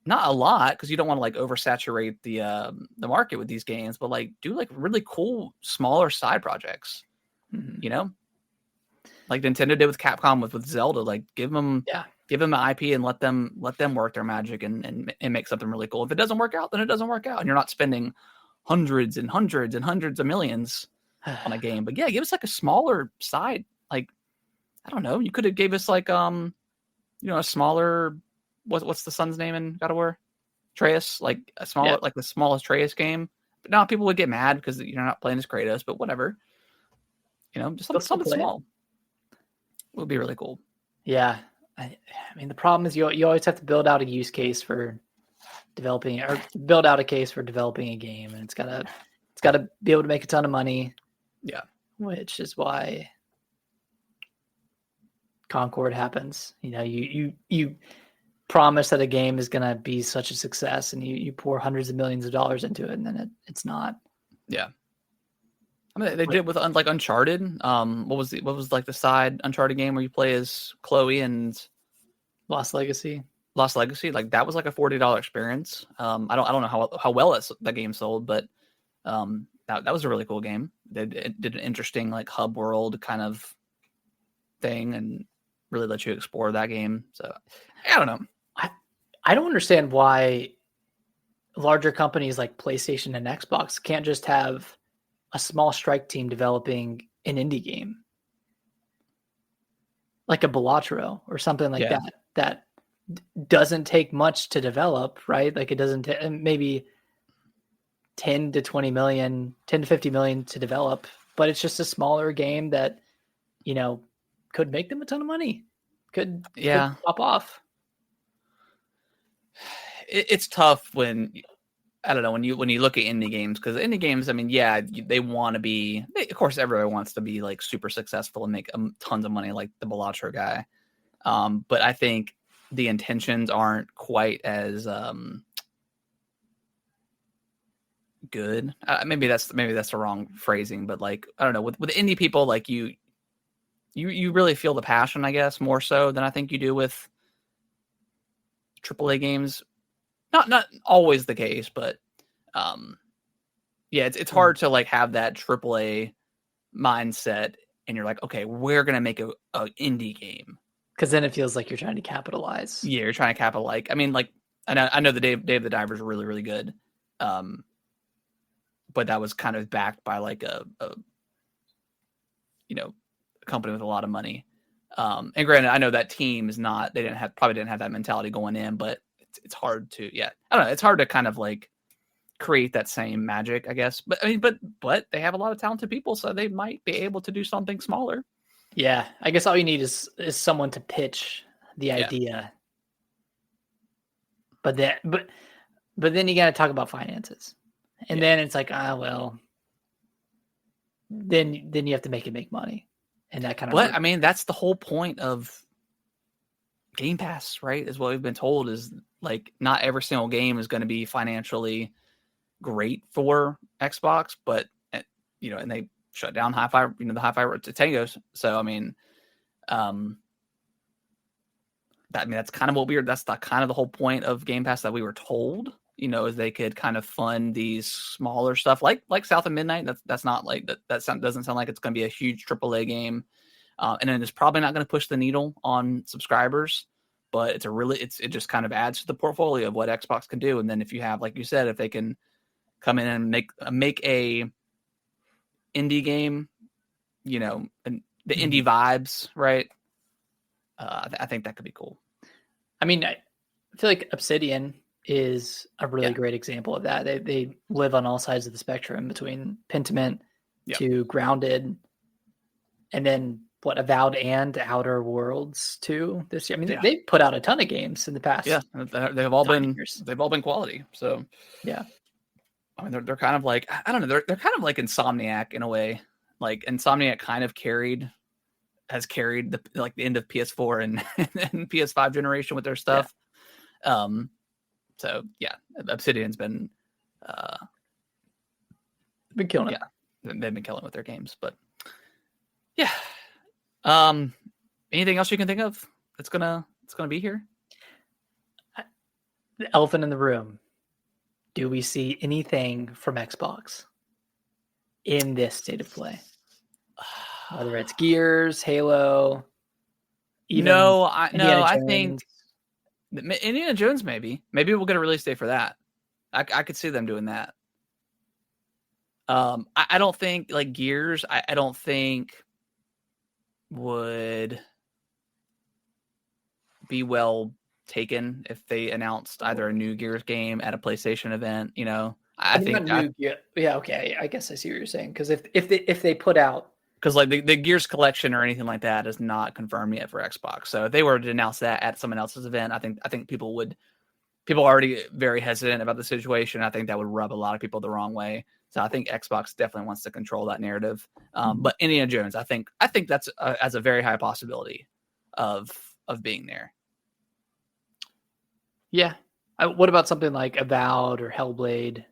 not a lot, because you don't want to like oversaturate the market with these games, but like do like really cool smaller side projects, like Nintendo did with Capcom with Zelda. Like give them an IP and let them work their magic and make something really cool. If it doesn't work out, then it doesn't work out, and you're not spending hundreds and hundreds and hundreds of millions on a game. But yeah, give us like a smaller side. Like, I don't know, you could have gave us like a smaller, what's the son's name in God of War? Atreus, like a smaller, like the smallest Atreus game. But now people would get mad because you're not playing as Kratos, but whatever. Just something small. It would be really cool. Yeah. I mean, the problem is you always have to build out a use case for developing, or build out a case for developing a game, and it's gotta be able to make a ton of money. Yeah. Which is why Concord happens. You promise that a game is going to be such a success, and you pour hundreds of millions of dollars into it, and then it's not. Yeah. I mean, they did it with like Uncharted. What was like the side Uncharted game where you play as Chloe and Lost Legacy? Like that was like a $40 experience. I don't know how well that game sold, but that was a really cool game. It did an interesting like hub world kind of thing, and really let you explore that game. So I don't know. I don't understand why larger companies like PlayStation and Xbox can't just have a small strike team developing an indie game, like a Balatro or something like that doesn't take much to develop, right? Like it doesn't take maybe 10 to 20 million, 10 to 50 million to develop, but it's just a smaller game that, could make them a ton of money. Could pop off. It's tough when, I don't know, when you look at indie games, because indie games, I mean, they want to be, of course, everybody wants to be like super successful and make tons of money, like the Balatro guy. But I think the intentions aren't quite as good. Maybe that's the wrong phrasing, but like, I don't know, with indie people, like you really feel the passion, I guess, more so than I think you do with AAA games. Not always the case, but it's hard to like have that AAA mindset, and you're like, okay, we're gonna make a indie game, because then it feels like you're trying to capitalize. Yeah, you're trying to capitalize. Like, I mean, like, I know the Dave the Diver is really, really good, but that was kind of backed by like a company with a lot of money. And granted, I know that team is not, probably didn't have that mentality going in, but it's hard to, I don't know. It's hard to kind of like create that same magic, I guess. But I mean, but they have a lot of talented people, so they might be able to do something smaller. Yeah, I guess all you need is someone to pitch the idea. But then you got to talk about finances, and then it's like, well, then you have to make money, and that kind of. But I mean, that's the whole point of Game Pass, right? Is what we've been told is like not every single game is going to be financially great for Xbox, but and they shut down Hi-Fi, the Hi-Fi Tangos. So I mean, that's kind of what that's the kind of the whole point of Game Pass that we were told, is they could kind of fund these smaller stuff like South of Midnight. That's not like that doesn't sound like it's going to be a huge AAA game. And then it's probably not going to push the needle on subscribers, but it just kind of adds to the portfolio of what Xbox can do. And then if you have, like you said, if they can come in and make a indie game, and the indie vibes, right? I think that could be cool. I mean, I feel like Obsidian is a really great example of that. They live on all sides of the spectrum between Pentiment to Grounded, and then Avowed and Outer Worlds too this year. I mean, they put out a ton of games in the past. Yeah, they've all been quality. So yeah, I mean, they're kind of like, I don't know, they're kind of like Insomniac in a way. Like Insomniac kind of has carried the end of PS4 and PS5 generation with their stuff. Yeah. So yeah, Obsidian's been killing it. They've been killing with their games, but yeah. Anything else you can think of that's gonna be here? The elephant in the room. Do we see anything from Xbox in this state of play? Whether it's Gears, Halo, even I think Indiana Jones maybe we'll get a release date for that. I could see them doing that. I don't think like Gears. I don't think would be well taken if they announced either a new Gears game at a PlayStation event. I think okay. I guess I see what you're saying, because if they put out, because like the Gears collection or anything like that is not confirmed yet for Xbox. So if they were to announce that at someone else's event, I think people are already very hesitant about the situation. I think that would rub a lot of people the wrong way. So I think Xbox definitely wants to control that narrative. But Indiana Jones, I think that's as a very high possibility of being there. Yeah. What about something like Avowed or Hellblade?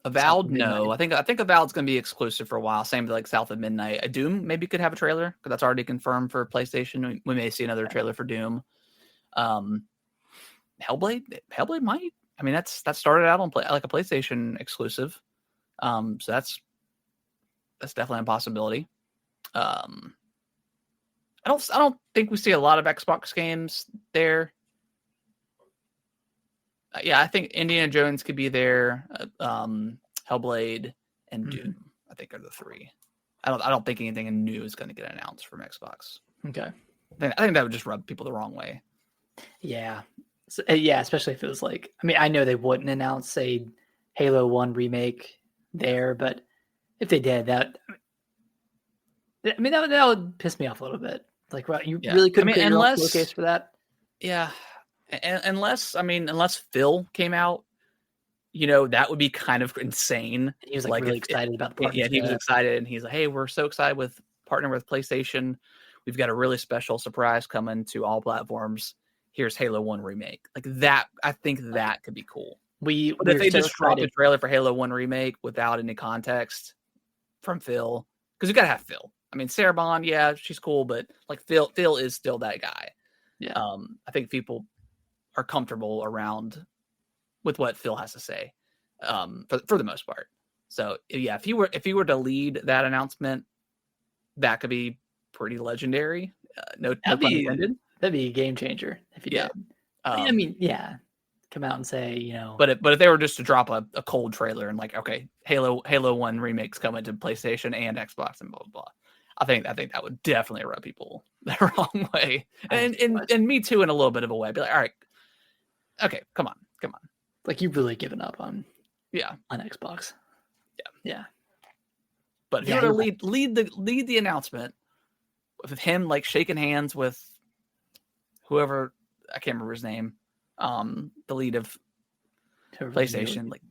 Avowed, no. I think Avowed's going to be exclusive for a while. Same with like South of Midnight. Doom maybe could have a trailer because that's already confirmed for PlayStation. We may see another trailer for Doom. Hellblade might. I mean, that started out on like a PlayStation exclusive. So that's definitely a possibility. I don't think we see a lot of Xbox games there. Yeah, I think Indiana Jones could be there. Hellblade and Doom, I think, are the three. I don't think anything new is going to get announced from Xbox. Okay. I think that would just rub people the wrong way. Yeah. Especially if it was like, I mean, I know they wouldn't announce a Halo 1 remake there, but if they did, that would piss me off a little bit. Like, you really couldn't create your own showcase for that? Yeah. Unless Phil came out, that would be kind of insane. He was like really excited about the partnership. Yeah, he was excited, and he's like, "Hey, we're so excited with partnering with PlayStation. We've got a really special surprise coming to all platforms. Here's Halo 1 remake." Like that, I think that could be cool. But if they just dropped a trailer for Halo 1 remake without any context from Phil, because you gotta have Phil. I mean, Sarah Bond, yeah, she's cool, but like Phil is still that guy. Yeah. I think people are comfortable around with what Phil has to say, for the most part. So yeah, if you were to lead that announcement, that could be pretty legendary. No pun intended. That'd be a game changer if you did. I mean, yeah, come out and say, But if they were just to drop a cold trailer and like, okay, Halo 1 remakes coming to PlayStation and Xbox and blah blah blah, I think that would definitely rub people the wrong way, and me too in a little bit of a way. Be like, all right, Okay, come on. Like you've really given up on Yeah. Xbox. Yeah. But if you were to lead the announcement with him like shaking hands with whoever, I can't remember his name, the lead of PlayStation, like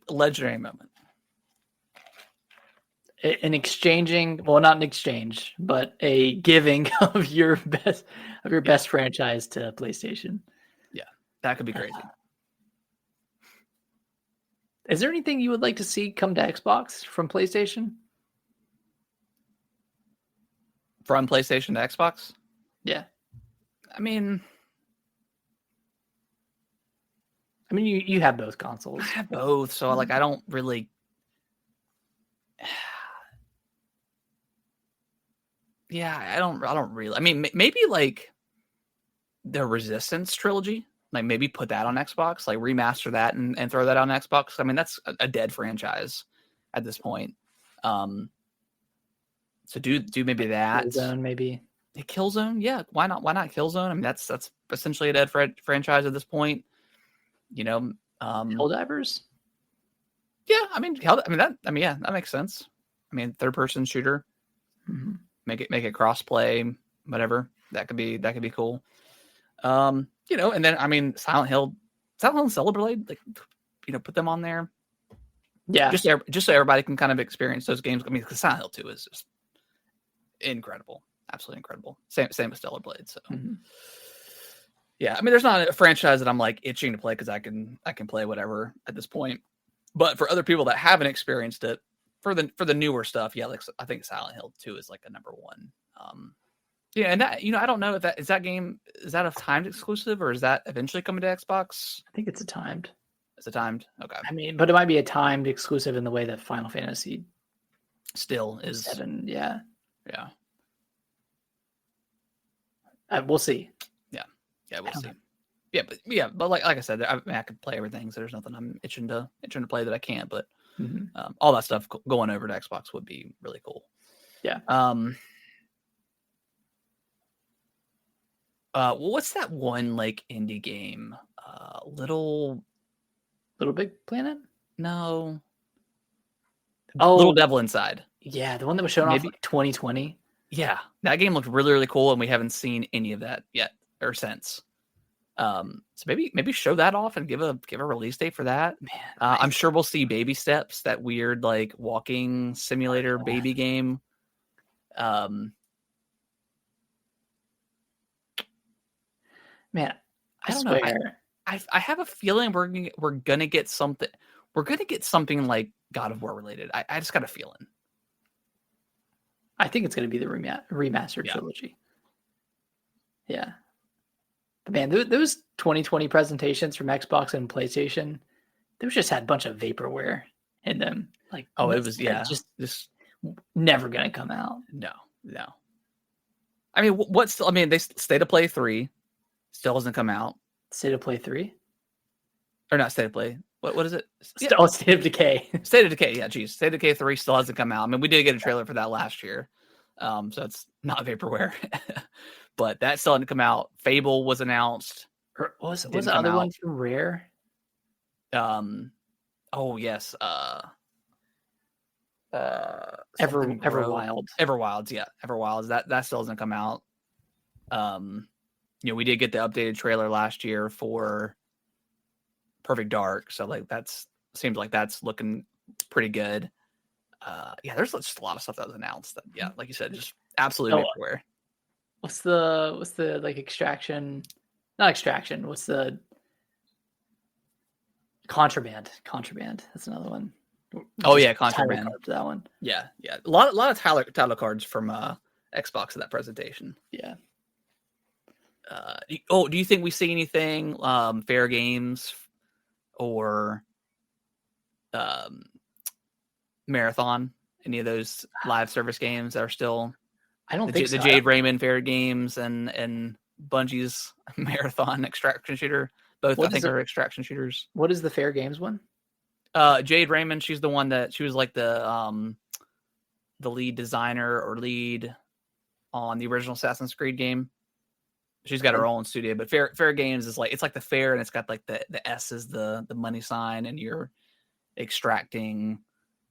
legendary moment. An exchanging, well, not an exchange, but a giving of your best franchise to PlayStation. Yeah, that could be crazy. Is there anything you would like to see come to Xbox from PlayStation? From PlayStation to Xbox? Yeah. I mean, you have both consoles. I have both, so like I don't really. Yeah, I don't really. I mean, maybe like the Resistance trilogy, like maybe put that on Xbox, like remaster that and throw that on Xbox. I mean, that's a dead franchise at this point. So do maybe that. Killzone, maybe. Killzone, yeah. Why not? Why not Killzone? I mean, that's essentially a dead franchise at this point. You know, Helldivers. Yeah, I mean, yeah, that makes sense. I mean, third person shooter. Mm-hmm. Make it cross-play, whatever. That could be cool. And then I mean Silent Hill and Celebrate, like, put them on there. Yeah. Just so everybody can kind of experience those games. I mean, because Silent Hill 2 is just incredible. Absolutely incredible. Same with Stellar Blade. So yeah, I mean, there's not a franchise that I'm like itching to play because I can play whatever at this point. But for other people that haven't experienced it, for the newer stuff, yeah, like I think Silent Hill 2 is like a number one. Yeah, and that I don't know if that game is that a timed exclusive or is that eventually coming to Xbox? I think it's a timed. It's a timed. Okay. I mean, but it might be a timed exclusive in the way that Final Fantasy still is 7. Yeah. Yeah. We'll see. Yeah, we'll see. But like I said, I could play everything, so there's nothing I'm itching to play that I can't. But all that stuff going over to Xbox would be really cool. Yeah. What's that one like indie game? Little Big Planet? No. Oh, Little Devil Inside. Yeah, the one that was shown off like 2020. Yeah, that game looked really, really cool, and we haven't seen any of that yet or since. So maybe show that off and give a release date for that. Man, I'm sure we'll see Baby Steps, that weird like walking simulator baby game. Man, I don't know. I have a feeling we're gonna get something. We're gonna get something like God of War related. I just got a feeling. I think it's gonna be the remastered trilogy. Yeah. But man, those 2020 presentations from Xbox and PlayStation, those just had a bunch of vaporware in them. Like, it was just never gonna come out. No. I mean, they State of Play 3 still hasn't come out. State of Play 3? Or not State of Play. What is it? State of Decay. State of Decay, yeah, geez. State of Decay 3 still hasn't come out. I mean, we did get a trailer for that last year. So it's not vaporware. But that still hasn't come out. Fable was announced. What was the other one from Rare? Oh yes. Everwild. Everwilds, yeah. Everwilds. That still hasn't come out. We did get the updated trailer last year for Perfect Dark, so like seems like that's looking pretty good. There's just a lot of stuff that was announced that, like you said, just absolutely vaporware. What's the like extraction? Not extraction. What's the contraband? Contraband. That's another one. Oh yeah, contraband. That one. Yeah. A lot of title cards from Xbox at that presentation. Yeah. Do you think we see anything Fair Games or Marathon? Any of those live service games that are still? I don't think so. The Jade Raymond Fair Games and Bungie's Marathon extraction shooter. Both I think are extraction shooters. What is the Fair Games one? Jade Raymond, she's the one that she was like the lead designer or lead on the original Assassin's Creed game. She's got her own studio, but Fair Games is like, it's like the fair, and it's got like the S is the money sign, and you're extracting.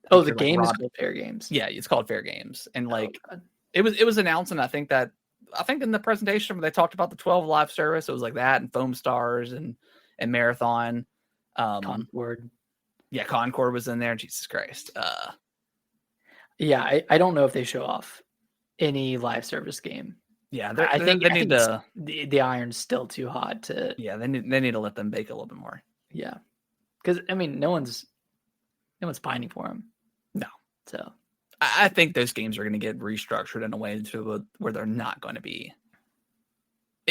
Oh, the game is called Fair Games. Yeah, it's called Fair Games, and like it was announced, and I think in the presentation where they talked about the 12 live service, it was like that, and Foam Stars and Marathon, Concord. Yeah, Concord was in there. Jesus Christ. Yeah, I don't know if they show off any live service game. Yeah, I think the iron's still too hot to. Yeah, they need to let them bake a little bit more. Yeah, because I mean, no one's pining for them. No, so I think those games are going to get restructured in a way where they're not going to be.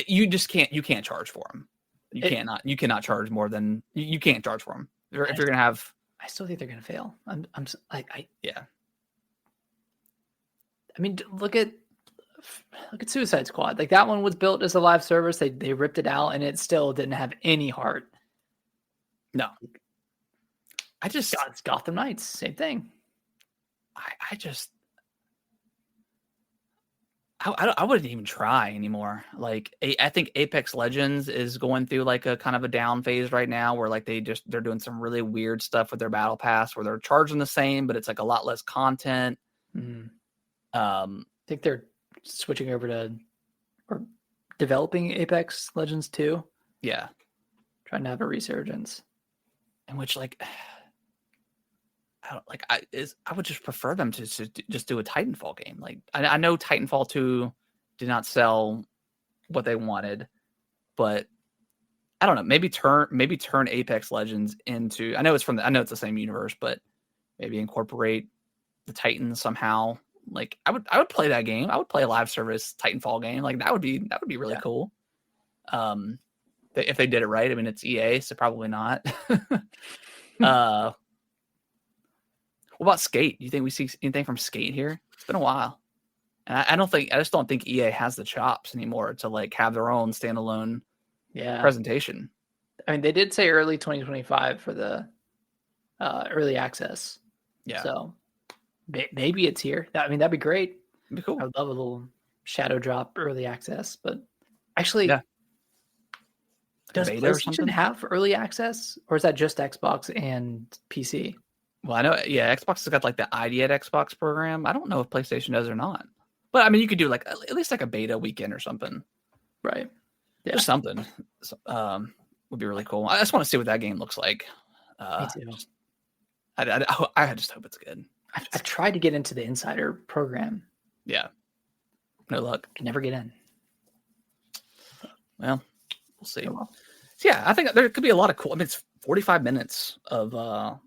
You just can't. You can't charge for them. You cannot charge more than you can't charge for them if you're going to have. I still think they're going to fail. Yeah. I mean, look at Suicide Squad. Like, that one was built as a live service. They ripped it out, and it still didn't have any heart. No. It's Gotham Knights, same thing. I wouldn't even try anymore. Like, I think Apex Legends is going through like a kind of a down phase right now, where like they're doing some really weird stuff with their battle pass, where they're charging the same, but it's like a lot less content. I think they're switching over to or developing Apex Legends 2. Yeah, trying to have a resurgence. In which, like, I would just prefer them to just do a Titanfall game. Like, I know Titanfall 2 did not sell what they wanted, but I don't know. Maybe turn Apex Legends into. I know it's the same universe, but maybe incorporate the Titans somehow. Like, I would play that game. I would play a live service Titanfall game. Like, that would be really cool. If they did it right. I mean, it's EA, so probably not. What about Skate? Do you think we see anything from Skate here? It's been a while, and I just don't think EA has the chops anymore to like have their own standalone presentation. I mean, they did say early 2025 for the early access. Yeah. So maybe it's here. I mean, that'd be great. It'd be cool. I would love a little shadow drop early access, but actually, does PlayStation have early access, or is that just Xbox and PC? Well, I know, Xbox has got like the ID at Xbox program. I don't know if PlayStation does or not. But I mean, you could do like at least like a beta weekend or something. Right. Yeah. Just something would be really cool. I just want to see what that game looks like. Me too. I just hope it's good. I've tried to get into the Insider program. Yeah. No luck. Can never get in. Well, we'll see. So, yeah, I think there could be a lot of cool. I mean, it's 45 minutes of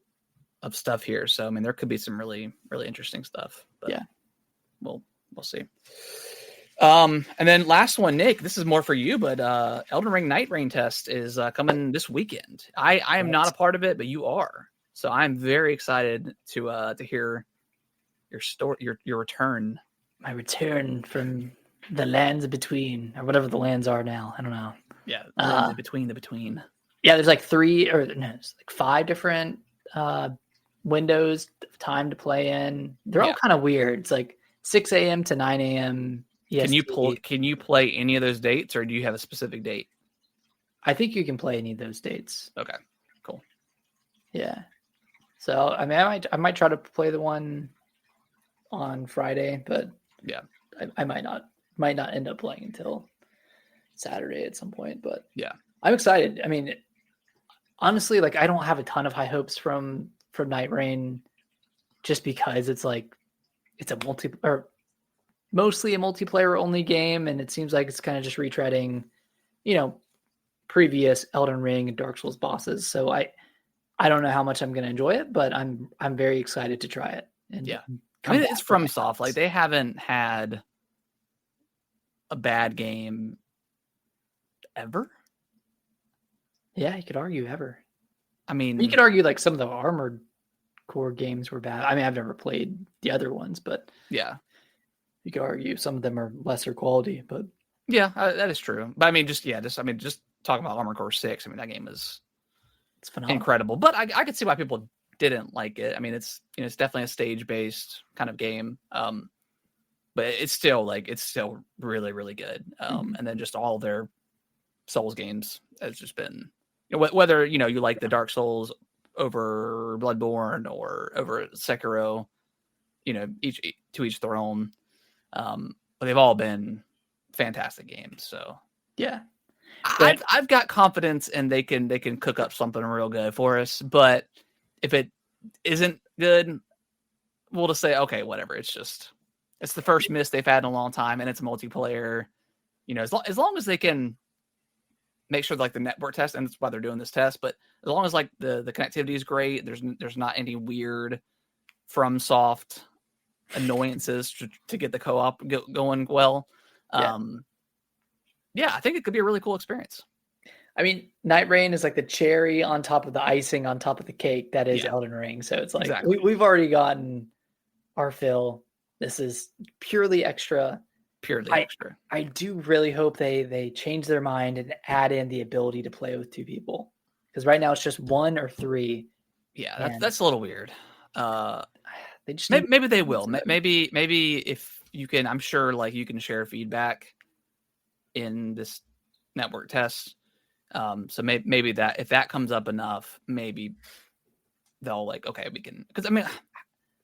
stuff here, so I mean, there could be some really, really interesting stuff. But yeah, we'll see. And then last one, Nick. This is more for you, but Elden Ring Night Rain test is coming this weekend. I am not a part of it, but you are. So I'm very excited to hear your story, your return. My return from the lands between, or whatever the lands are now. I don't know. Yeah, the between. Yeah, there's like 5 different windows of time to play in. They're all kind of weird. It's like 6 a.m. to 9 a.m. EST. Can you play any of those dates, or do you have a specific date? I think you can play any of those dates. Okay, cool. Yeah. So I mean, I might try to play the one on Friday, but yeah, I might not end up playing until Saturday at some point. But yeah, I'm excited. I mean, honestly, like, I don't have a ton of high hopes from Night Rain, just because it's like it's mostly a multiplayer only game, and it seems like it's kind of just retreading, previous Elden Ring and Dark Souls bosses. So I don't know how much I'm going to enjoy it, but I'm very excited to try it. And I mean, it's FromSoft. Like, they haven't had a bad game ever. Yeah, you could argue ever. I mean, you could argue like some of the Armored Core games were bad. I mean, I've never played the other ones, but yeah, you could argue some of them are lesser quality. But yeah, that is true. But I mean, just talking about Armored Core 6. I mean, that game is phenomenal, incredible. But I could see why people didn't like it. I mean, it's definitely a stage based kind of game. but it's still really, really good. And then just all their Souls games has just been, whether you like the Dark Souls over Bloodborne or over Sekiro, each their own. But they've all been fantastic games. So yeah, I've got confidence, and they can cook up something real good for us. But if it isn't good, we'll just say, okay, whatever. It's the first miss they've had in a long time, and it's multiplayer. As long as they can make sure like the network test, and that's why they're doing this test. But as long as like the connectivity is great, there's not any weird FromSoft annoyances to get the co-op going well. I think it could be a really cool experience. I mean, Night Rain is like the cherry on top of the icing on top of the cake that is Elden Ring. So it's like exactly. we've already gotten our fill. This is purely extra. I do really hope they change their mind and add in the ability to play with two people, because right now it's just one or three. Yeah, that's a little weird. They just maybe they will. Maybe if you can, I'm sure like you can share feedback in this network test. So maybe that if that comes up enough, maybe they'll like, okay, we can, because I mean,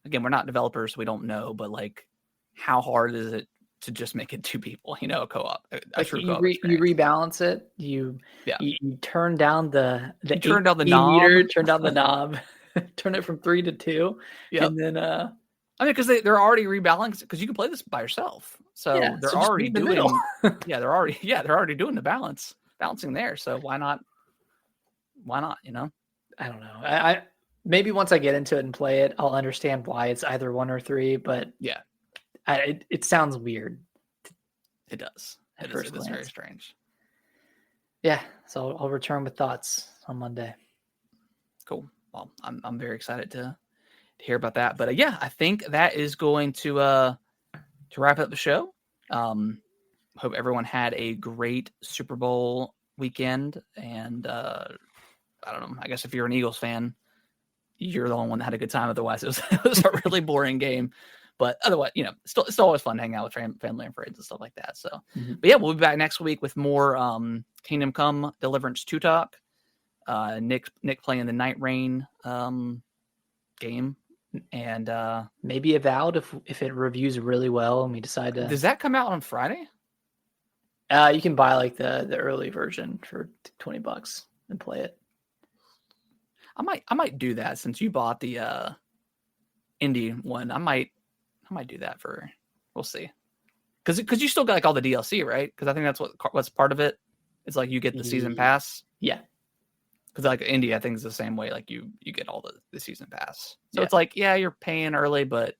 again, we're not developers, so we don't know, but like, how hard is it to just make it two people, a co-op, a true co-op you rebalance it, you turn down the turn down the knob, turn it from 3 to 2, and then I mean, because they're already rebalancing, because you can play this by yourself, so they're already doing they're already doing the balancing there, so why not I don't know. I maybe once I get into it and play it, I'll understand why it's either 1 or 3, but it sounds weird. It does. It is very strange. Yeah, so I'll return with thoughts on Monday. Cool. Well, I'm very excited to hear about that. But I think that is going to wrap up the show. Hope everyone had a great Super Bowl weekend, and I don't know. I guess if you're an Eagles fan, you're the only one that had a good time. Otherwise, it was a really boring game. But otherwise, it's always fun to hang out with family and friends and stuff like that. So, But we'll be back next week with more Kingdom Come Deliverance 2 talk. Nick playing the Night Rain game, and maybe Avowed if it reviews really well and we decide to. Does that come out on Friday? You can buy like the early version for $20 and play it. I might do that since you bought the indie one. I might do that we'll see. Because you still got like all the DLC, right? Because I think that's what's part of it. It's like you get the season pass. Yeah. Because like indie, I think is the same way. Like you get all the season pass. So it's like, you're paying early, but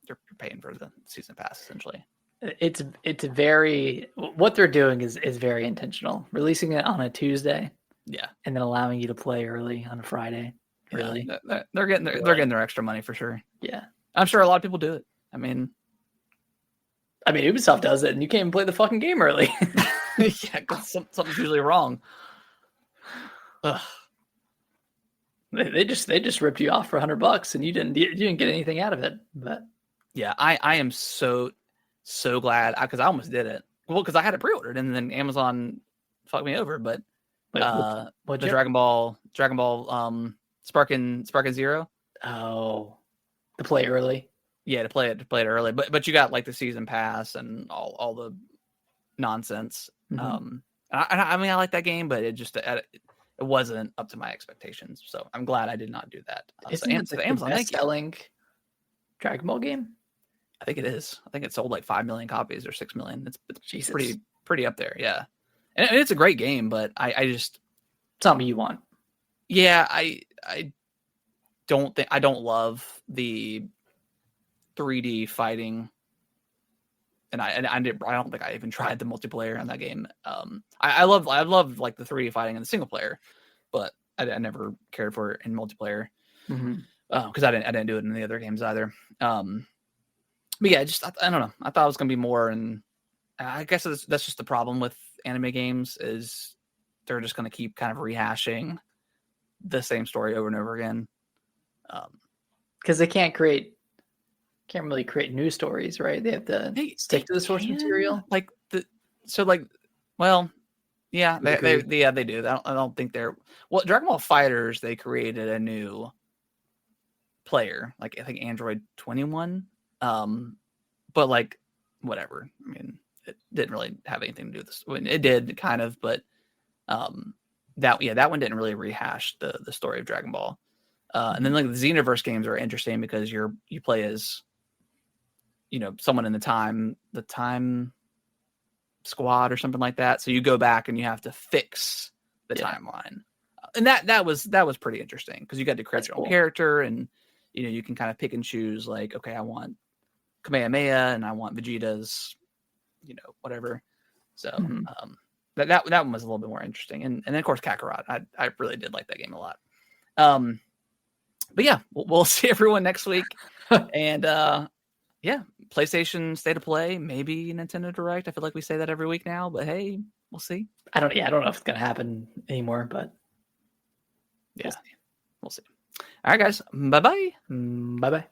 you're paying for the season pass essentially. It's very, what they're doing is very intentional. Releasing it on a Tuesday. Yeah. And then allowing you to play early on a Friday. Really. Yeah, they're getting their extra money for sure. Yeah. I'm sure a lot of people do it. I mean, Ubisoft does it, and you can't even play the fucking game early. Yeah, because something's usually wrong. Ugh. They just ripped you off for $100, and you didn't get anything out of it. But yeah, I am so glad, because I almost did it. Well, because I had it pre-ordered, and then Amazon fucked me over. But the Dragon Ball Sparking Zero. Oh. To play early, to play it early, but you got like the season pass and all the nonsense. I mean, I like that game, but it wasn't up to my expectations. So I'm glad I did not do that. Isn't it Amazon best-selling Dragon Ball game? I think it is. I think it sold like 5 million copies or 6 million. It's pretty up there. Yeah, and it's a great game, but I just something you want. Yeah, I don't love the 3D fighting, and I don't think I even tried the multiplayer on that game. I love like the 3D fighting in the single player, but I never cared for it in multiplayer because I didn't do it in the other games either. But yeah, I don't know. I thought it was gonna be more, and I guess that's just the problem with anime games is they're just gonna keep kind of rehashing the same story over and over again. Because they can't create can't really create new stories, right? They have to stick to the source material. Like well, yeah, they do. I don't think they're Dragon Ball Fighters. They created a new player, like I think Android 21. But like whatever. I mean, it didn't really have anything to do with this. I mean, it did kind of, but that one didn't really rehash the story of Dragon Ball. And then like the Xenoverse games are interesting because you play as someone in the time squad or something like that. So you go back and you have to fix the timeline, and that was pretty interesting because you got to create your own character, and you can kind of pick and choose, like, okay, I want Kamehameha and I want Vegeta's, whatever. So that one was a little bit more interesting, and then of course Kakarot. I really did like that game a lot. But yeah, we'll see everyone next week, and PlayStation State of Play, maybe Nintendo Direct. I feel like we say that every week now, but hey, we'll see. I don't know if it's gonna happen anymore, but yeah, we'll see. All right, guys. Bye bye. Bye bye.